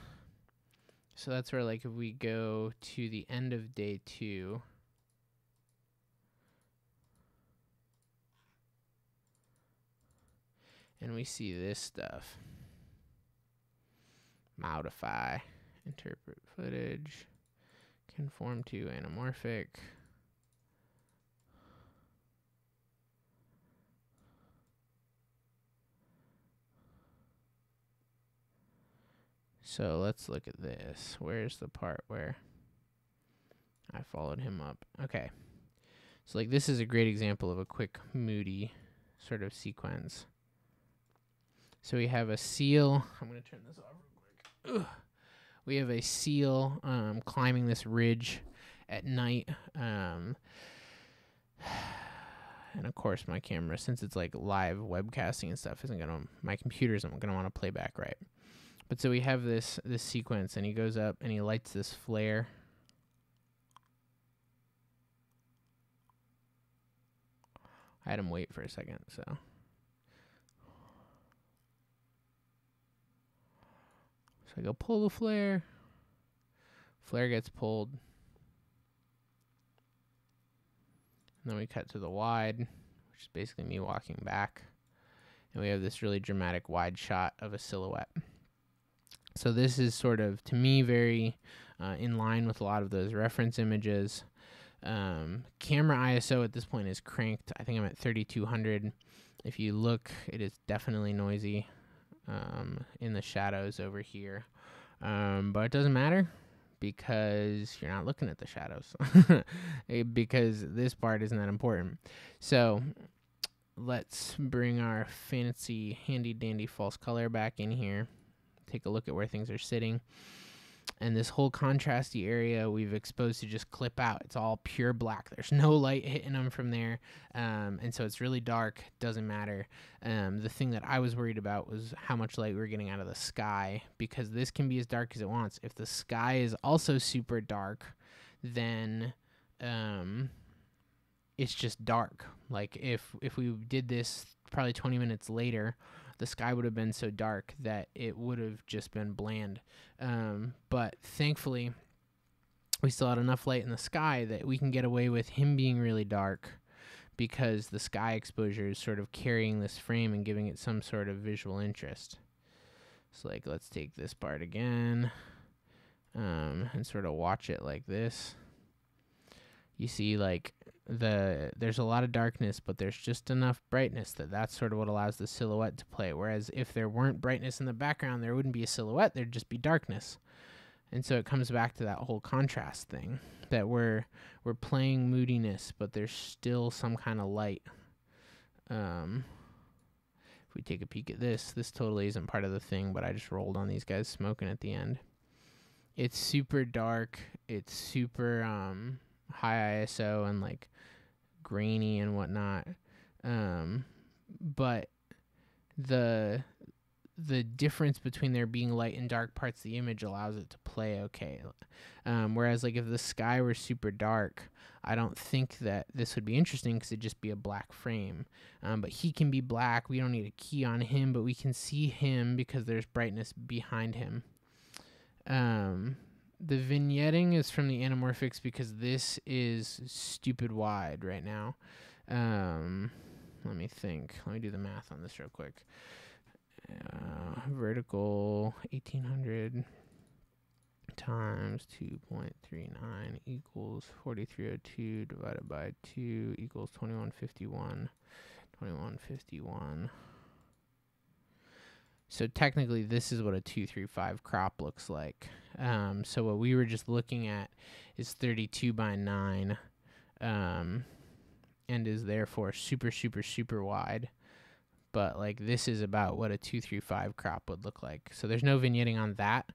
So that's where, like, if we go to the end of day 2, and we see this stuff. Modify, interpret footage, conform to anamorphic. So let's look at this. Where's the part where I followed him up? Okay. So like this is a great example of a quick Moody sort of sequence. So we have a seal. I'm going to turn this off real quick. Ugh. We have a seal climbing this ridge at night. And of course my camera, since it's like live webcasting and stuff, my computer isn't going to want to play back right. But so we have this sequence, and he goes up and he lights this flare. I had him wait for a second, so. So I go pull the flare. Flare gets pulled. And then we cut to the wide, which is basically me walking back. And we have this really dramatic wide shot of a silhouette. So this is sort of, to me, very in line with a lot of those reference images. Camera ISO at this point is cranked. I think I'm at 3200. If you look, it is definitely noisy in the shadows over here. But it doesn't matter because you're not looking at the shadows because this part isn't that important. So let's bring our fancy handy dandy false color back in here. Take a look at where things are sitting. And this whole contrasty area we've exposed to just clip out. It's all pure black. There's no light hitting them from there. And so it's really dark. Doesn't matter. The thing that I was worried about was how much light we were getting out of the sky, because this can be as dark as it wants. If the sky is also super dark, then it's just dark. Like if we did this probably 20 minutes later, the sky would have been so dark that it would have just been bland. But thankfully, we still had enough light in the sky that we can get away with him being really dark, because the sky exposure is sort of carrying this frame and giving it some sort of visual interest. So like, let's take this part again and sort of watch it like this. You see, like, there's a lot of darkness, but there's just enough brightness that's sort of what allows the silhouette to play. Whereas if there weren't brightness in the background, there wouldn't be a silhouette, there'd just be darkness. And so it comes back to that whole contrast thing, that we're playing moodiness, but there's still some kind of light. If we take a peek at this totally isn't part of the thing, but I just rolled on these guys smoking at the end. It's super dark. It's super high ISO and like grainy and whatnot, but the difference between there being light and dark parts of the image allows it to play okay. Whereas like if the sky were super dark, I don't think that this would be interesting because it'd just be a black frame. But he can be black. We don't need a key on him, but we can see him because there's brightness behind him. The vignetting is from the anamorphics because this is stupid wide right now. Let me think. Let me do the math on this real quick. Vertical 1800 times 2.39 equals 4302 divided by 2 equals 2151. 2151. So technically this is what a 235 crop looks like. So what we were just looking at is 32 by 9 and is therefore super, super, super wide. But like this is about what a 235 crop would look like. So there's no vignetting on that.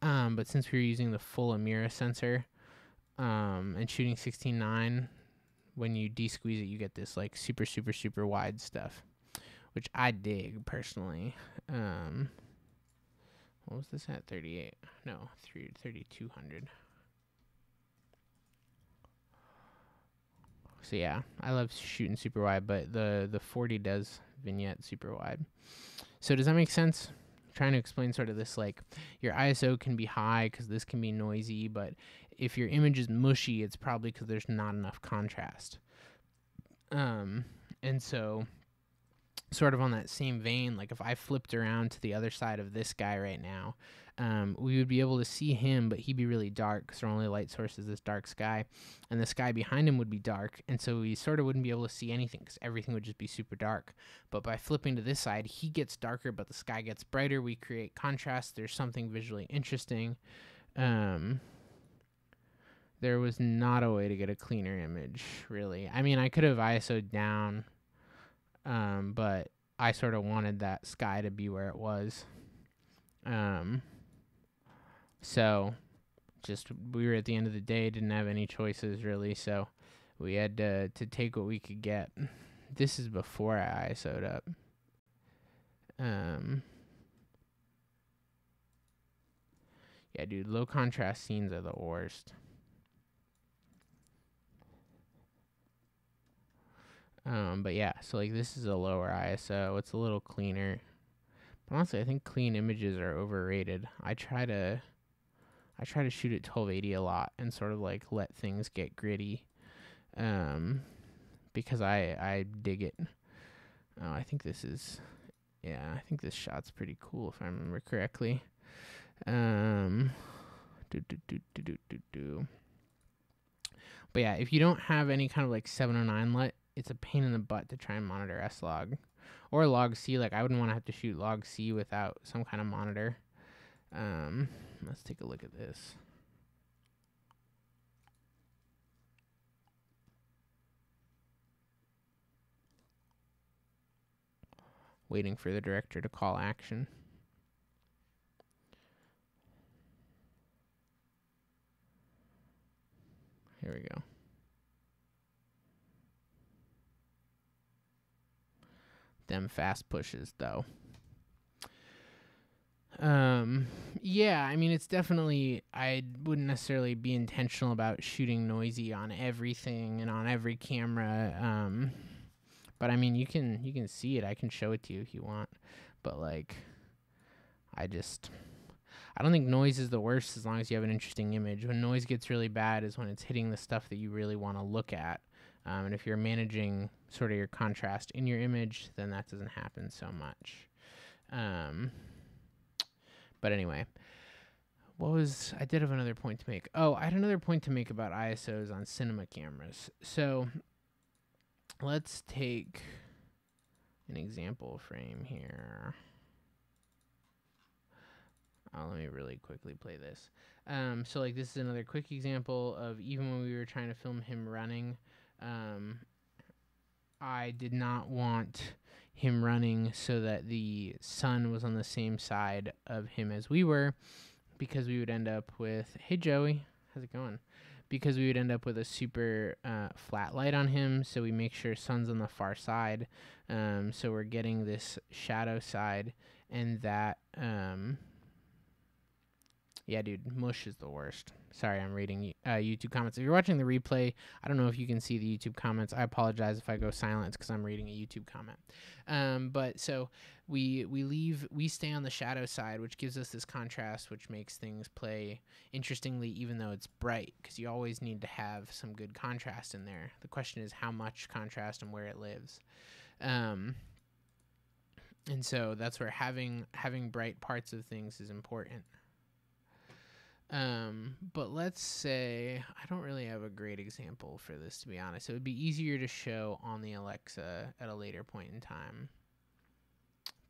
But since we were using the full Amira sensor and shooting 16:9, when you de-squeeze it, you get this like super, super, super wide stuff, which I dig personally. What was this at? 38? No, 3200. So yeah, I love shooting super wide, but the 40 does vignette super wide. So does that make sense? I'm trying to explain sort of this, like, your ISO can be high because this can be noisy, but if your image is mushy, it's probably because there's not enough contrast. And so sort of on that same vein, like if I flipped around to the other side of this guy right now, we would be able to see him, but he'd be really dark because our only light source is this dark sky, and the sky behind him would be dark, and so we sort of wouldn't be able to see anything because everything would just be super dark. But by flipping to this side, he gets darker, but the sky gets brighter. We create contrast. There's something visually interesting. There was not a way to get a cleaner image, really. I mean, I could have ISO'd down, but I sort of wanted that sky to be where it was. So just, we were at the end of the day, didn't have any choices really, so we had to take what we could get. This is before I ISO'd up. Yeah, dude, low contrast scenes are the worst. But yeah, so like this is a lower ISO. It's a little cleaner. But honestly, I think clean images are overrated. I try to shoot at 1280 a lot and sort of like let things get gritty. Because I dig it. Oh, I think this is, yeah, I think this shot's pretty cool if I remember correctly. But yeah, if you don't have any kind of like 709 LUT, it's a pain in the butt to try and monitor S-Log or log C. Like, I wouldn't want to have to shoot log C without some kind of monitor. Let's take a look at this. Waiting for the director to call action. Here we go. Them fast pushes, though. Yeah, I mean, it's definitely, I wouldn't necessarily be intentional about shooting noisy on everything and on every camera. But I mean, you can see it. I can show it to you if you want. But like, I don't think noise is the worst as long as you have an interesting image. When noise gets really bad is when it's hitting the stuff that you really want to look at. And if you're managing sort of your contrast in your image, then that doesn't happen so much. But anyway, I did have another point to make. Oh, I had another point to make about ISOs on cinema cameras. So let's take an example frame here. Let me really quickly play this. So like this is another quick example of even when we were trying to film him running, I did not want him running so that the sun was on the same side of him as we were, because we would end up with, hey Joey, how's it going? Because we would end up with a super flat light on him, so we make sure sun's on the far side, so we're getting this shadow side, and that, yeah, dude, mush is the worst. Sorry, I'm reading YouTube comments. If you're watching the replay, I don't know if you can see the YouTube comments. I apologize if I go silent because I'm reading a YouTube comment. But so we stay on the shadow side, which gives us this contrast, which makes things play interestingly, even though it's bright, because you always need to have some good contrast in there. The question is how much contrast and where it lives. And so that's where having bright parts of things is important. But let's say, I don't really have a great example for this, to be honest. It would be easier to show on the Alexa at a later point in time.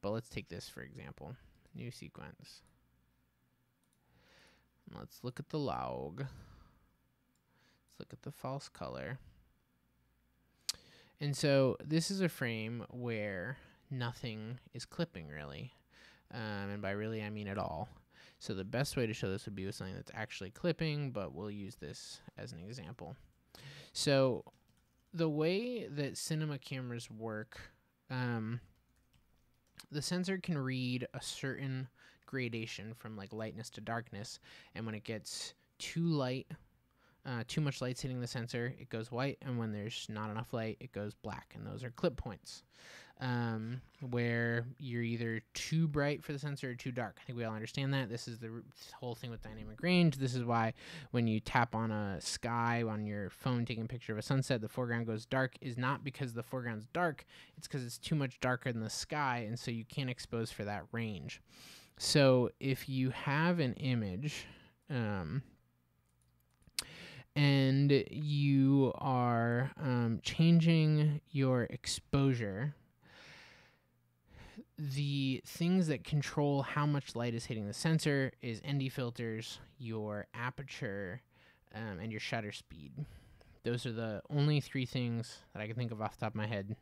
But let's take this, for example. New sequence. Let's look at the log. Let's look at the false color. And so this is a frame where nothing is clipping, really. And by really, I mean at all. So the best way to show this would be with something that's actually clipping, but we'll use this as an example. So the way that cinema cameras work the sensor can read a certain gradation from like lightness to darkness, and when it gets too much light's hitting the sensor, it goes white, and when there's not enough light, it goes black, and those are clip points, where you're either too bright for the sensor or too dark. I think we all understand that. This is the whole thing with dynamic range. This is why when you tap on a sky on your phone taking a picture of a sunset, the foreground goes dark, is not because the foreground's dark, it's because it's too much darker than the sky, and so you can't expose for that range. So if you have an image, and you are changing your exposure, the things that control how much light is hitting the sensor is ND filters, your aperture, and your shutter speed. Those are the only three things that I can think of off the top of my head.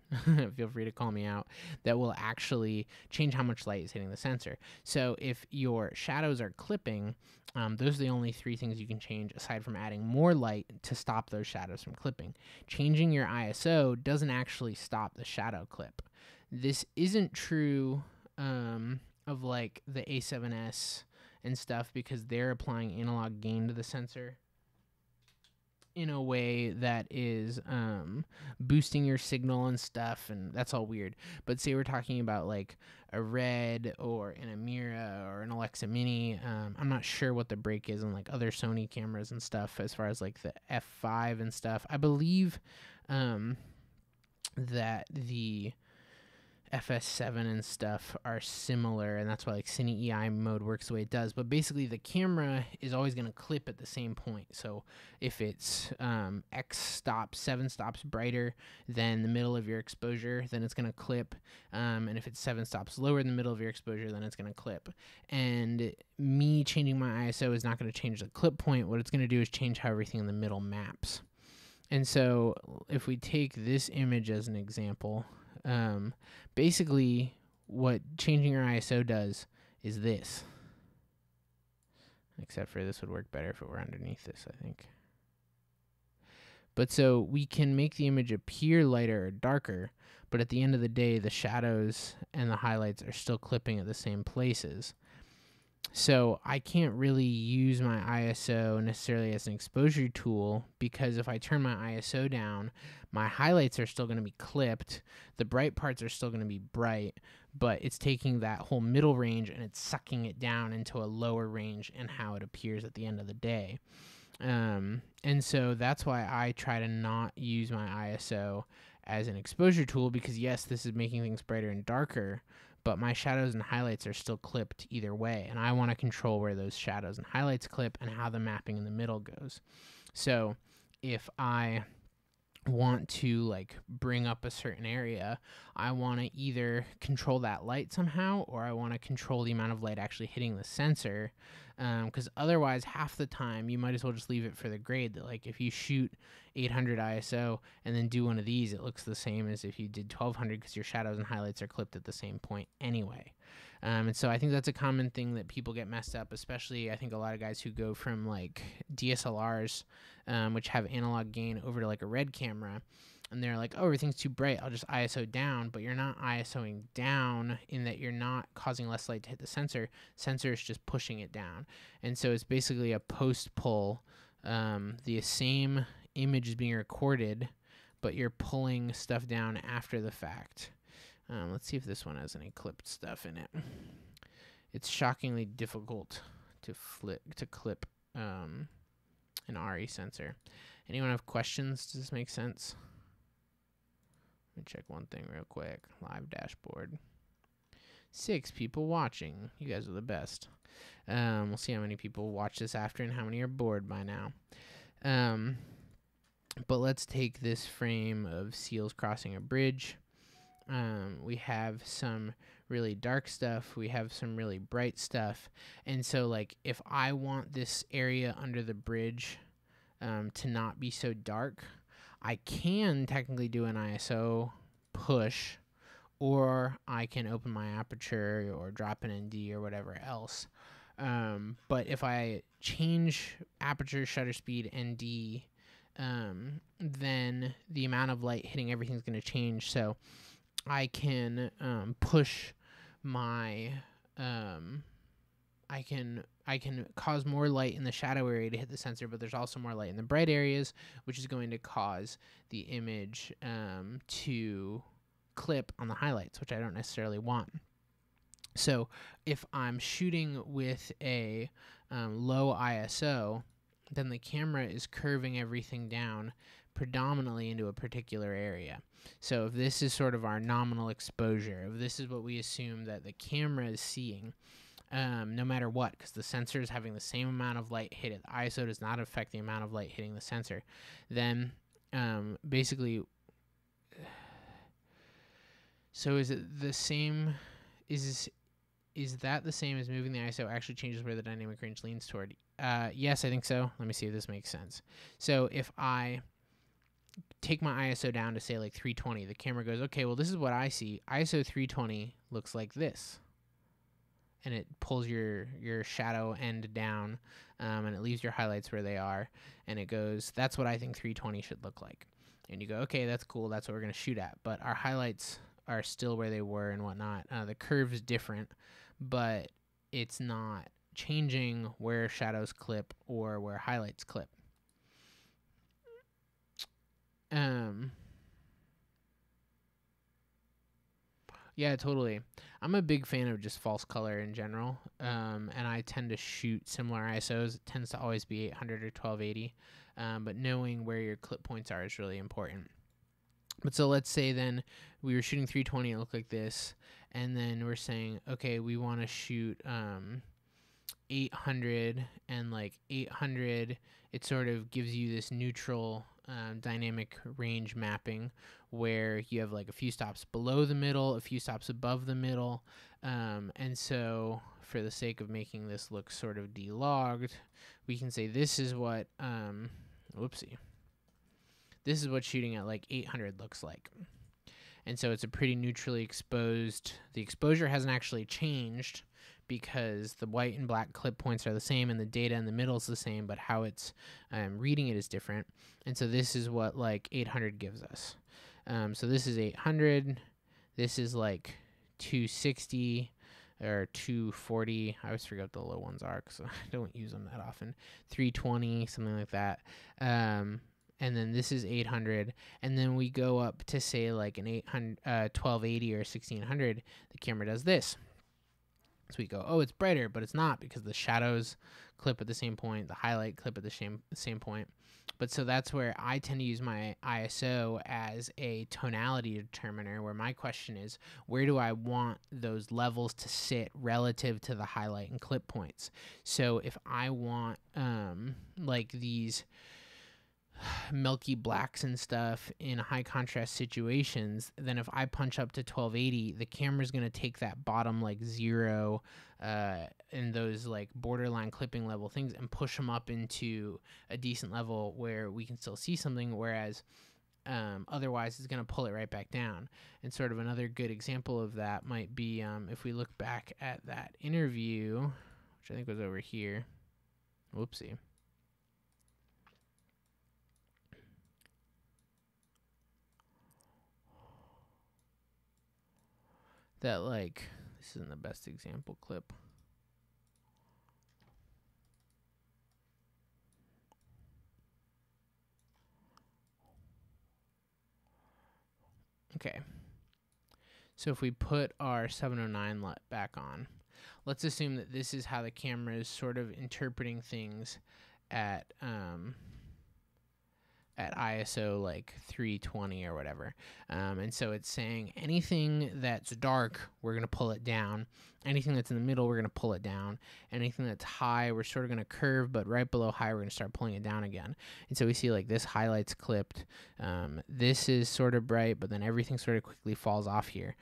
Feel free to call me out. That will actually change how much light is hitting the sensor. So if your shadows are clipping, those are the only three things you can change aside from adding more light to stop those shadows from clipping. Changing your ISO doesn't actually stop the shadow clip. This isn't true of like the A7S and stuff, because they're applying analog gain to the sensor in a way that is boosting your signal and stuff, and that's all weird. But say we're talking about like a Red or an Amira or an Alexa Mini. I'm not sure what the break is on like other Sony cameras and stuff as far as like the F5 and stuff. I believe that the FS7 and stuff are similar, and that's why like Cine EI mode works the way it does. But basically the camera is always going to clip at the same point. So if it's X stops, 7 stops brighter than the middle of your exposure, then it's going to clip. And if it's 7 stops lower than the middle of your exposure, then it's going to clip. And me changing my ISO is not going to change the clip point. What it's going to do is change how everything in the middle maps. And so if we take this image as an example, basically what changing your ISO does is this. Except for this would work better if it were underneath this, I think. But so we can make the image appear lighter or darker, but at the end of the day, the shadows and the highlights are still clipping at the same places. So I can't really use my ISO necessarily as an exposure tool, because if I turn my ISO down, my highlights are still going to be clipped, the bright parts are still going to be bright, but it's taking that whole middle range and it's sucking it down into a lower range and how it appears at the end of the day. And so that's why I try to not use my ISO as an exposure tool, because yes, this is making things brighter and darker, but my shadows and highlights are still clipped either way, and I want to control where those shadows and highlights clip and how the mapping in the middle goes. So if I want to like bring up a certain area, I want to either control that light somehow, or I want to control the amount of light actually hitting the sensor, because otherwise half the time you might as well just leave it for the grade. That like if you shoot 800 ISO and then do one of these, it looks the same as if you did 1200, because your shadows and highlights are clipped at the same point anyway. And so I think that's a common thing that people get messed up, especially I think a lot of guys who go from like DSLRs, which have analog gain, over to like a Red camera, and they're like, oh, everything's too bright, I'll just ISO down. But you're not ISOing down in that you're not causing less light to hit the sensor. Sensor is just pushing it down. And so it's basically a post-pull. The same image is being recorded, but you're pulling stuff down after the fact. Let's see if this one has any clipped stuff in it. It's shockingly difficult to clip an RE sensor. Anyone have questions? Does this make sense? Let me check one thing real quick. Live dashboard. 6 people watching. You guys are the best. We'll see how many people watch this after and how many are bored by now. But let's take this frame of seals crossing a bridge. We have some really dark stuff. We have some really bright stuff. And so, like, if I want this area under the bridge to not be so dark, I can technically do an ISO push, or I can open my aperture or drop an ND or whatever else. But if I change aperture, shutter speed, ND, then the amount of light hitting everything is going to change. So I can push my I can cause more light in the shadow area to hit the sensor, but there's also more light in the bright areas, which is going to cause the image to clip on the highlights, which I don't necessarily want. So if I'm shooting with a low ISO, then the camera is curving everything down predominantly into a particular area. So if this is sort of our nominal exposure, if this is what we assume that the camera is seeing, no matter what, because the sensor is having the same amount of light hit it, the ISO does not affect the amount of light hitting the sensor, then basically, so is it the same, is that the same as moving the ISO actually changes where the dynamic range leans toward? Yes, I think so. Let me see if this makes sense. So if I take my ISO down to say like 320, the camera goes, okay, well, this is what I see. ISO 320 looks like this. And it pulls your shadow end down, and it leaves your highlights where they are. And it goes, that's what I think 320 should look like. And you go, okay, that's cool. That's what we're going to shoot at. But our highlights are still where they were and whatnot. The curve is different, but it's not changing where shadows clip or where highlights clip. Yeah, totally. I'm a big fan of just false color in general, and I tend to shoot similar ISOs. It tends to always be 800 or 1280, but knowing where your clip points are is really important. But so let's say then we were shooting 320, it looked like this, and then we're saying, okay, we want to shoot 800, and like 800, it sort of gives you this neutral dynamic range mapping where you have like a few stops below the middle, a few stops above the middle, and so for the sake of making this look sort of delogged, we can say this is what this is what shooting at like 800 looks like. And so it's a pretty neutrally exposed, the exposure hasn't actually changed because the white and black clip points are the same and the data in the middle is the same, but how it's reading it is different. And so this is what like 800 gives us. So this is 800, this is like 260 or 240. I always forget what the low ones are because I don't use them that often. 320, something like that. And then this is 800, and then we go up to say like an 1280 or 1600, the camera does this. So we go, oh, it's brighter, but it's not because the shadows clip at the same point, the highlight clip at the same point. But so that's where I tend to use my ISO as a tonality determiner, where my question is, where do I want those levels to sit relative to the highlight and clip points? So if I want like these milky blacks and stuff in high contrast situations, then if I punch up to 1280, the camera's going to take that bottom like 0 and those like borderline clipping level things and push them up into a decent level where we can still see something, whereas otherwise it's going to pull it right back down. And sort of another good example of that might be if we look back at that interview, which I think was over here. Whoopsie. That like, this isn't the best example clip. Okay. So if we put our 709 back on, let's assume that this is how the camera is sort of interpreting things at ISO like 320 or whatever. And so it's saying anything that's dark, we're going to pull it down. Anything that's in the middle, we're going to pull it down. Anything that's high, we're sort of going to curve, but right below high, we're going to start pulling it down again. And so we see like this highlight's clipped. This is sort of bright, but then everything sort of quickly falls off here.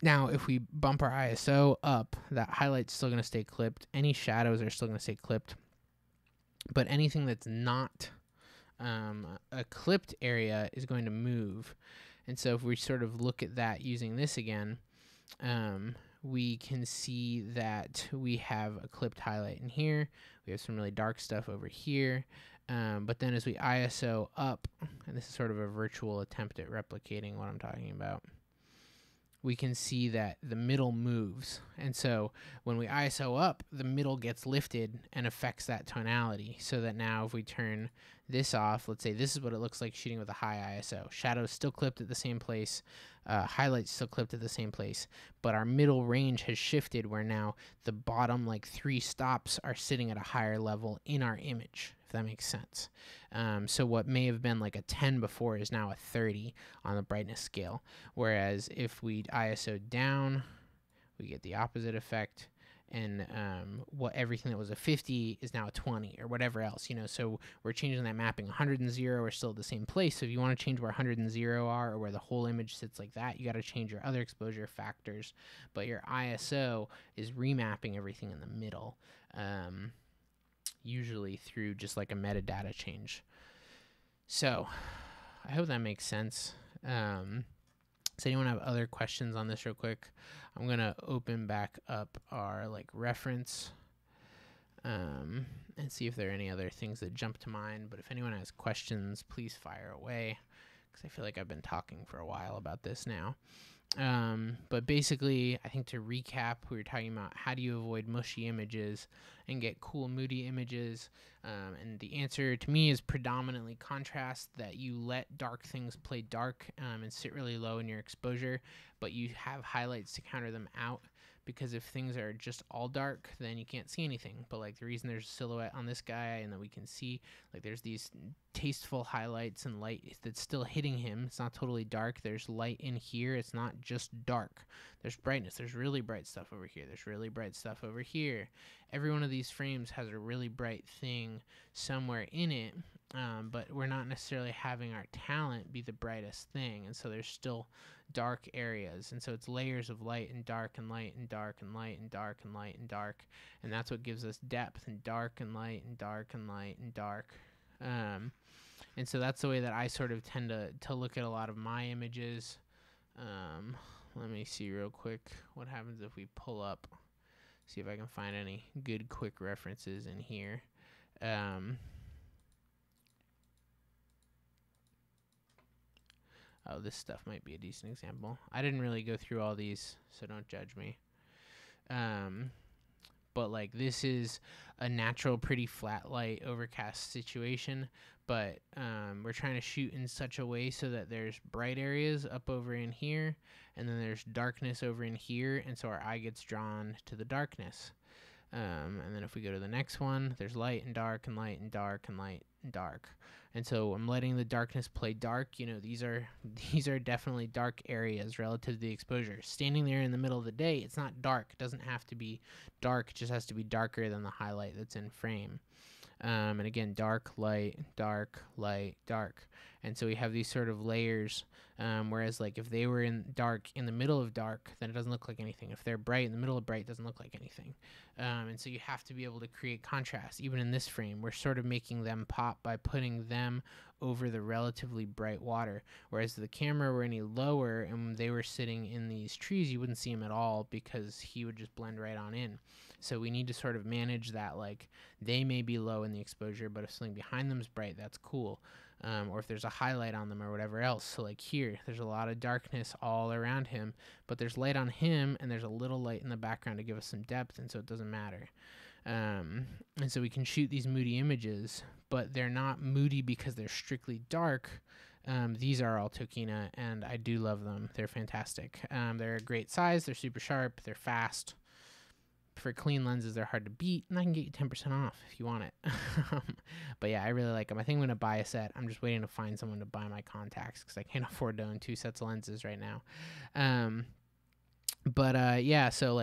Now, if we bump our ISO up, that highlight's still going to stay clipped. Any shadows are still going to stay clipped. But anything that's not a clipped area is going to move. And so if we sort of look at that using this again, we can see that we have a clipped highlight in here. We have some really dark stuff over here. But then as we ISO up, and this is sort of a virtual attempt at replicating what I'm talking about. we can see that the middle moves. And so when we ISO up, the middle gets lifted and affects that tonality, so that now if we turn this off, let's say this is what it looks like shooting with a high ISO. Shadows still clipped at the same place, highlights still clipped at the same place, but our middle range has shifted where now the bottom like 3 stops are sitting at a higher level in our image, if that makes sense. So what may have been like a 10 before is now a 30 on the brightness scale, whereas if we ISO down, we get the opposite effect, and what everything that was a 50 is now a 20 or whatever else, so we're changing that mapping. 100 and 0 are still at the same place, so if you want to change where 100 and 0 are, or where the whole image sits like that, you got to change your other exposure factors, but your ISO is remapping everything in the middle, usually through just like a metadata change. So I hope that makes sense. Does anyone have other questions on this real quick? I'm going to open back up our reference and see if there are any other things that jump to mind. But if anyone has questions, please fire away, because I feel like I've been talking for a while about this now. But basically, I think to recap, we were talking about how do you avoid mushy images and get cool moody images. And the answer to me is predominantly contrast, that you let dark things play dark and sit really low in your exposure, but you have highlights to counter them out. Because if things are just all dark, then you can't see anything. But the reason there's a silhouette on this guy and that we can see, there's these tasteful highlights and light that's still hitting him. It's not totally dark. There's light in here. It's not just dark. There's brightness. There's really bright stuff over here. There's really bright stuff over here. Every one of these frames has a really bright thing somewhere in it, but we're not necessarily having our talent be the brightest thing. And so there's still dark areas, and so it's layers of light and dark and light and dark and light and dark and light and dark, and that's what gives us depth, and dark and light and dark and light and dark. And so that's the way that I sort of tend to look at a lot of my images. Let me see real quick what happens if we pull up, see if I can find any good quick references in here. Oh, this stuff might be a decent example. I didn't really go through all these, so don't judge me. But this is a natural, pretty flat light, overcast situation, but we're trying to shoot in such a way so that there's bright areas up over in here, and then there's darkness over in here, and so our eye gets drawn to the darkness. And then if we go to the next one, there's light and dark and light and dark and light and dark. And so I'm letting the darkness play dark. These are definitely dark areas relative to the exposure. Standing there in the middle of the day, it's not dark. It doesn't have to be dark. It just has to be darker than the highlight that's in frame. And again, dark, light, dark, light, dark. And so we have these sort of layers, whereas if they were in dark in the middle of dark, then it doesn't look like anything. If they're bright in the middle of bright, it doesn't look like anything. And so you have to be able to create contrast. Even in this frame, we're sort of making them pop by putting them over the relatively bright water. Whereas if the camera were any lower and they were sitting in these trees, you wouldn't see him at all, because he would just blend right on in. So we need to sort of manage that, they may be low in the exposure, but if something behind them is bright, that's cool. Or if there's a highlight on them or whatever else. So here, there's a lot of darkness all around him, but there's light on him, and there's a little light in the background to give us some depth, and so it doesn't matter. And so we can shoot these moody images, but they're not moody because they're strictly dark. These are all Tokina, and I do love them. They're fantastic. They're a great size. They're super sharp. They're fast. For clean lenses, they're hard to beat, and I can get you 10% off if you want it. But yeah, I really like them. I think I'm going to buy a set. I'm just waiting to find someone to buy my contacts, because I can't afford to own 2 sets of lenses right now. Yeah, so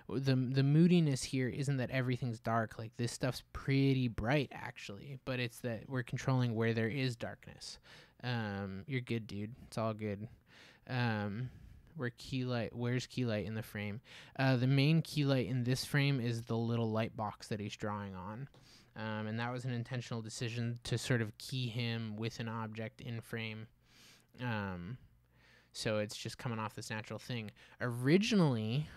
the moodiness here isn't that everything's dark. This stuff's pretty bright, actually, but it's that we're controlling where there is darkness. You're good, dude. It's all good. Where's key light in the frame? The main key light in this frame is the little light box that he's drawing on. And that was an intentional decision to sort of key him with an object in frame. So it's just coming off this natural thing. Originally,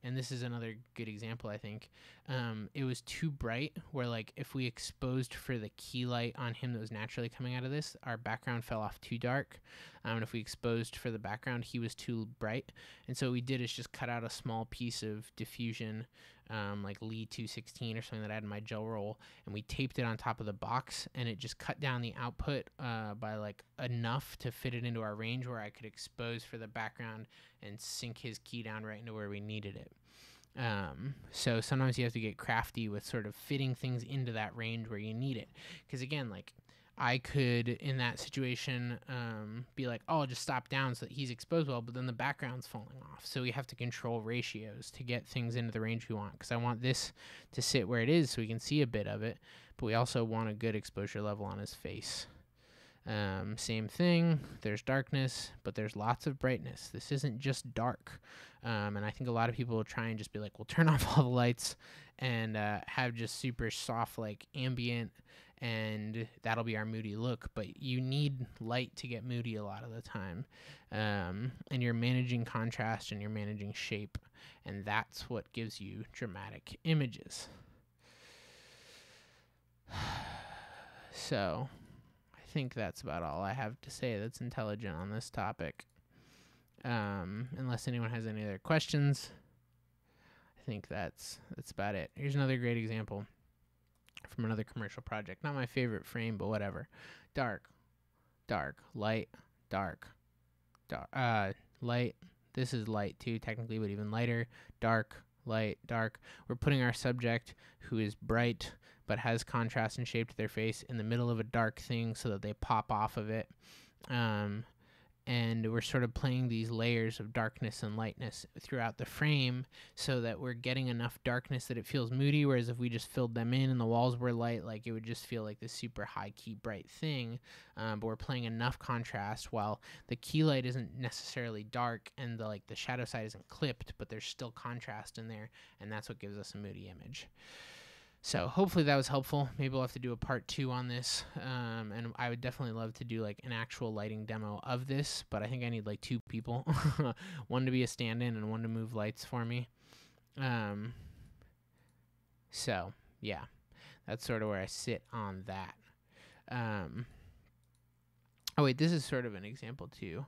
and this is another good example, I think, it was too bright, where like if we exposed for the key light on him that was naturally coming out of this, our background fell off too dark. And if we exposed for the background, he was too bright. And so what we did is just cut out a small piece of diffusion, like Lee 216 or something that I had in my gel roll, and we taped it on top of the box, and it just cut down the output by like enough to fit it into our range where I could expose for the background and sink his key down right into where we needed it. So sometimes you have to get crafty with sort of fitting things into that range where you need it. Because again, like I could in that situation be like, oh, I'll just stop down so that he's exposed well, but then the background's falling off. So we have to control ratios to get things into the range we want. Because I want this to sit where it is so we can see a bit of it, but we also want a good exposure level on his face. Same thing, there's darkness, but there's lots of brightness. This isn't just dark. And I think a lot of people will try and just be like, well, turn off all the lights and have just super soft, like ambient, and that'll be our moody look. But you need light to get moody a lot of the time. And you're managing contrast and you're managing shape, and that's what gives you dramatic images. So I think that's about all I have to say that's intelligent on this topic. Unless anyone has any other questions, I think that's about it. Here's another great example from another commercial project. Not my favorite frame, but whatever. Dark, dark, light, dark, dark, light. This is light too, technically, but even lighter. Dark, light, dark. We're putting our subject, who is bright but has contrast and shape to their face, in the middle of a dark thing so that they pop off of it. And we're sort of playing these layers of darkness and lightness throughout the frame so that we're getting enough darkness that it feels moody, whereas if we just filled them in and the walls were light, like it would just feel like this super high-key bright thing. But we're playing enough contrast while the key light isn't necessarily dark and the shadow side isn't clipped, but there's still contrast in there, and that's what gives us a moody image. So hopefully that was helpful. Maybe we'll have to do a part 2 on this. And I would definitely love to do like an actual lighting demo of this, but I think I need like 2 people, one to be a stand-in and one to move lights for me. So yeah, that's sort of where I sit on that. Oh wait, this is sort of an example too.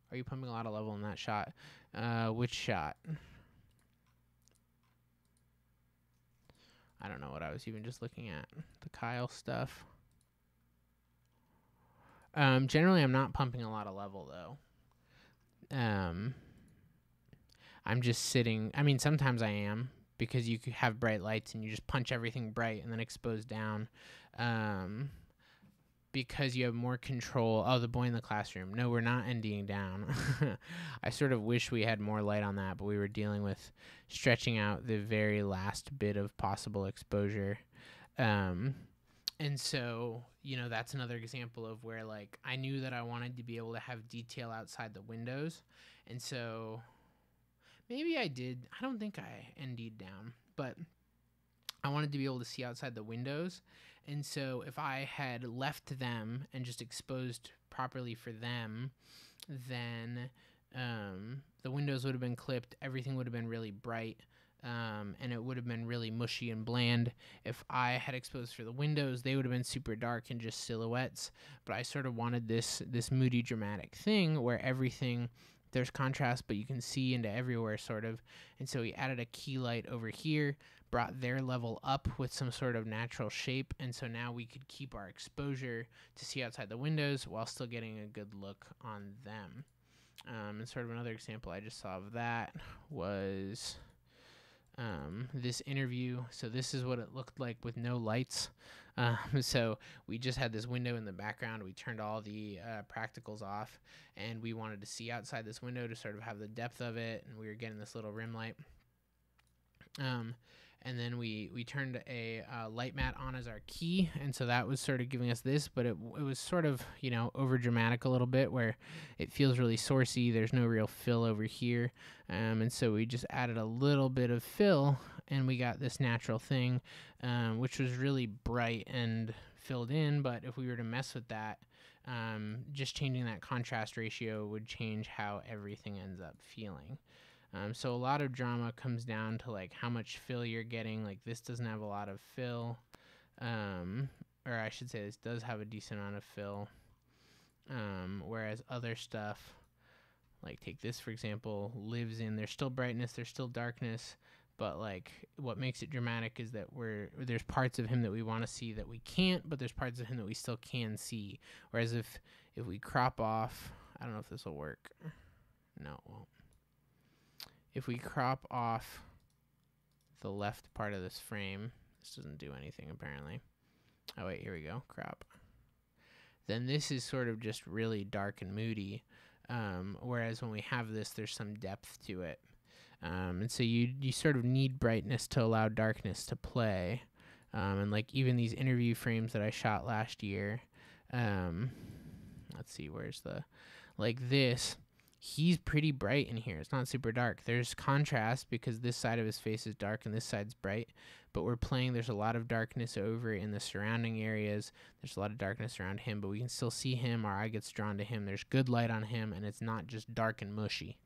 Are you pumping a lot of level in that shot? Which shot? I don't know what I was even just looking at. The Kyle stuff. Generally, I'm not pumping a lot of level, though. I'm just sitting. I mean, sometimes I am, because you could have bright lights and you just punch everything bright and then expose down. Because you have more control. Oh, the boy in the classroom. No, we're not ending down. I sort of wish we had more light on that, but we were dealing with stretching out the very last bit of possible exposure. And so, that's another example of where, like, I knew that I wanted to be able to have detail outside the windows. And so maybe I did. I don't think I ND'd down, but I wanted to be able to see outside the windows. And so if I had left them and just exposed properly for them, then the windows would have been clipped, everything would have been really bright, and it would have been really mushy and bland. If I had exposed for the windows, they would have been super dark and just silhouettes. But I sort of wanted this moody, dramatic thing where everything, there's contrast, but you can see into everywhere, sort of. And so we added a key light over here, brought their level up with some sort of natural shape, and so now we could keep our exposure to see outside the windows while still getting a good look on them. And sort of another example I just saw of that was this interview. So this is what it looked like with no lights. So we just had this window in the background. We turned all the practicals off, and we wanted to see outside this window to sort of have the depth of it, and we were getting this little rim light. And then we turned a light mat on as our key, and so that was sort of giving us this, but it was sort of, over dramatic a little bit, where it feels really sourcey. There's no real fill over here, and so we just added a little bit of fill, and we got this natural thing, which was really bright and filled in. But if we were to mess with that, just changing that contrast ratio would change how everything ends up feeling. So a lot of drama comes down to like how much fill you're getting. Like this doesn't have a lot of fill, or I should say this does have a decent amount of fill, whereas other stuff, like take this for example, lives in, there's still brightness, there's still darkness, but like what makes it dramatic is that there's parts of him that we want to see that we can't, but there's parts of him that we still can see. Whereas if we crop off, I don't know if this will work. No, it won't. If we crop off the left part of this frame, this doesn't do anything apparently. Oh wait, here we go, crop. Then this is sort of just really dark and moody. Whereas when we have this, there's some depth to it. And so you sort of need brightness to allow darkness to play. And like even these interview frames that I shot last year, let's see, where's the, like this, he's pretty bright in here. It's not super dark. There's contrast because this side of his face is dark and this side's bright, but we're playing, there's a lot of darkness over in the surrounding areas. There's a lot of darkness around him, but we can still see him. Our eye gets drawn to him. There's good light on him, and it's not just dark and mushy.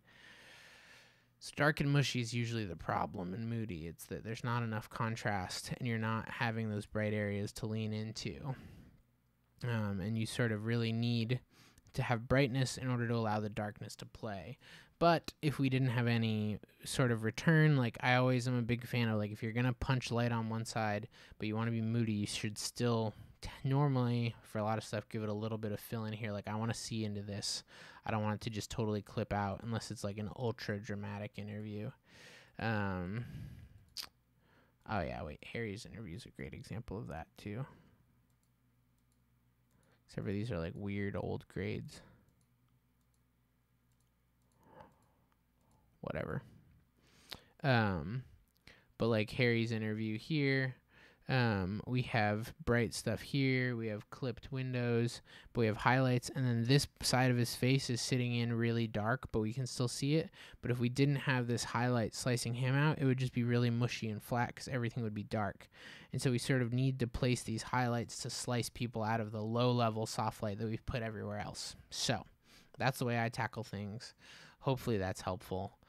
So dark and mushy is usually the problem in Moody. It's that there's not enough contrast, and you're not having those bright areas to lean into. And you sort of really need to have brightness in order to allow the darkness to play. But if we didn't have any sort of return, like I always am a big fan of, like if you're going to punch light on one side, but you want to be moody, you should still normally, for a lot of stuff, give it a little bit of fill in here. Like I want to see into this. I don't want it to just totally clip out unless it's like an ultra dramatic interview. Oh yeah, wait, Harry's interview is a great example of that too. Except for these are like weird old grades. Whatever. But like Harry's interview here, we have bright stuff here, we have clipped windows, but we have highlights, and then this side of his face is sitting in really dark, but we can still see it. But if we didn't have this highlight slicing him out, it would just be really mushy and flat because everything would be dark. And so we sort of need to place these highlights to slice people out of the low-level soft light that we've put everywhere else. So that's the way I tackle things. Hopefully that's helpful.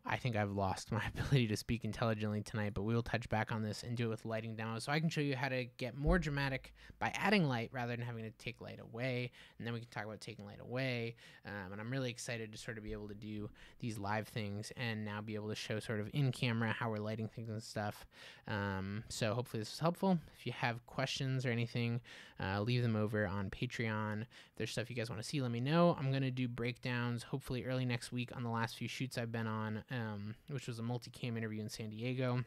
I think I've lost my ability to speak intelligently tonight, but we will touch back on this and do it with lighting demos so I can show you how to get more dramatic by adding light rather than having to take light away, and then we can talk about taking light away. And I'm really excited to sort of be able to do these live things and now be able to show sort of in camera how we're lighting things and stuff. So hopefully this was helpful. If you have questions or anything, leave them over on Patreon. If there's stuff you guys want to see, let me know. I'm going to do breakdowns hopefully early next week on the last few shoots I've been on, which was a multicam interview in San Diego,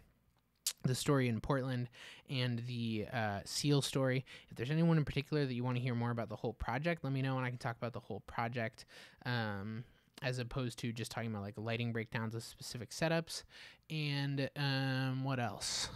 the story in Portland, and the SEAL story. If there's anyone in particular that you want to hear more about the whole project, let me know and I can talk about the whole project, as opposed to just talking about like lighting breakdowns of specific setups. And what else?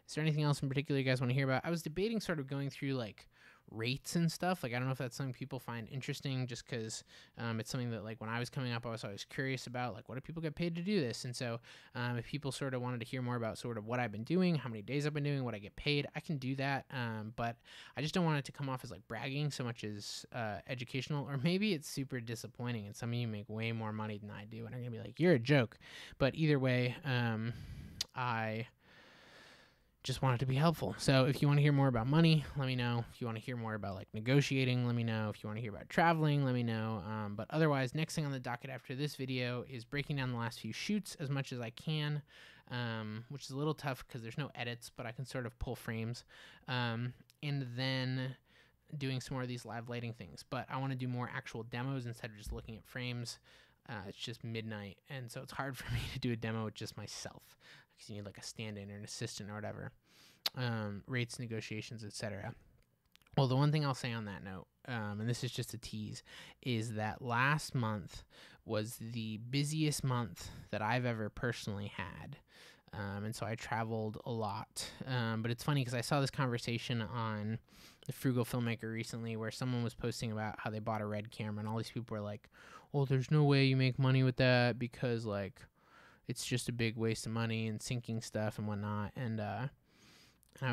Is there anything else in particular you guys want to hear about? I was debating sort of going through like rates and stuff. Like I don't know if that's something people find interesting, just because it's something that like when I was coming up I was always curious about, like what do people get paid to do this. And so if people sort of wanted to hear more about sort of what I've been doing, how many days I've been doing, what I get paid, I can do that. But I just don't want it to come off as like bragging so much as educational, or maybe it's super disappointing and some of you make way more money than I do and I'm gonna be like, you're a joke. But either way, I just want it to be helpful. So if you want to hear more about money, let me know. If you want to hear more about like negotiating, let me know. If you want to hear about traveling, let me know. But otherwise, next thing on the docket after this video is breaking down the last few shoots as much as I can, which is a little tough because there's no edits, but I can sort of pull frames, and then doing some more of these live lighting things. But I want to do more actual demos instead of just looking at frames. It's just midnight, and so it's hard for me to do a demo with just myself because you need like a stand-in or an assistant or whatever. Rates, negotiations, etc. Well, the one thing I'll say on that note, and this is just a tease, is that last month was the busiest month that I've ever personally had. And so I traveled a lot. But it's funny because I saw this conversation on the Frugal Filmmaker recently where someone was posting about how they bought a Red camera, and all these people were like, well, there's no way you make money with that because like it's just a big waste of money and sinking stuff and whatnot. And I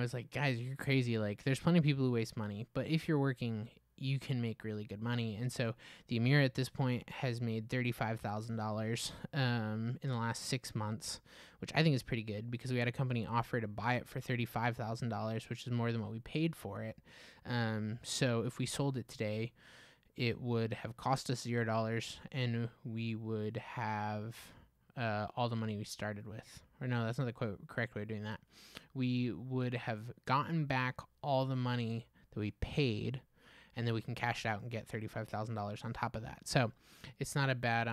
was like, guys, you're crazy. Like there's plenty of people who waste money, but if you're working you can make really good money. And so the Amira at this point has made $35,000 in the last 6 months, which I think is pretty good because we had a company offer to buy it for $35,000, which is more than what we paid for it. So if we sold it today, it would have cost us $0 and we would have all the money we started with. Or no, that's not the correct way of doing that. We would have gotten back all the money that we paid, and then we can cash it out and get $35,000 on top of that. So it's not a bad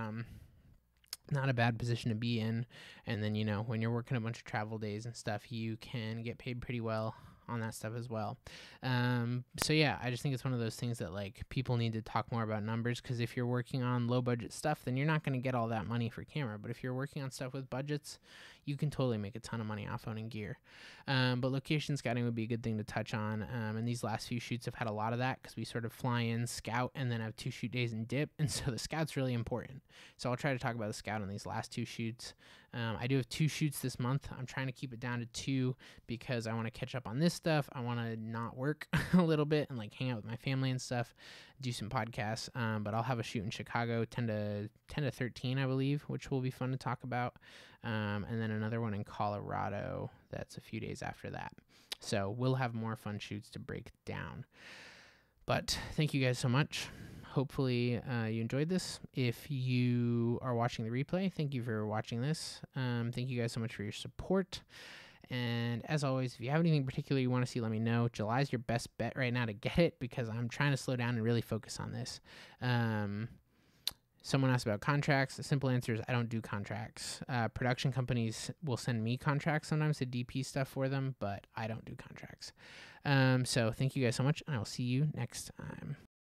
position to be in. And then, when you're working a bunch of travel days and stuff, you can get paid pretty well on that stuff as well. So yeah, I just think it's one of those things that people need to talk more about numbers, because if you're working on low budget stuff, then you're not going to get all that money for camera. But if you're working on stuff with budgets, you can totally make a ton of money off owning gear. But location scouting would be a good thing to touch on. And these last few shoots have had a lot of that because we sort of fly in, scout, and then have 2 shoot days and dip. And so the scout's really important. So I'll try to talk about the scout on these last 2 shoots. I do have 2 shoots this month. I'm trying to keep it down to 2 because I want to catch up on this stuff. I want to not work a little bit and hang out with my family and stuff, do some podcasts. But I'll have a shoot in Chicago, 10 to 13, I believe, which will be fun to talk about. And then another one in Colorado that's a few days after that. So we'll have more fun shoots to break down. But thank you guys so much. Hopefully you enjoyed this. If you are watching the replay, thank you for watching this. Thank you guys so much for your support. And as always, if you have anything particular you want to see, let me know. July's your best bet right now to get it because I'm trying to slow down and really focus on this. Someone asked about contracts. The simple answer is I don't do contracts. Production companies will send me contracts sometimes to DP stuff for them, but I don't do contracts. So thank you guys so much, and I will see you next time.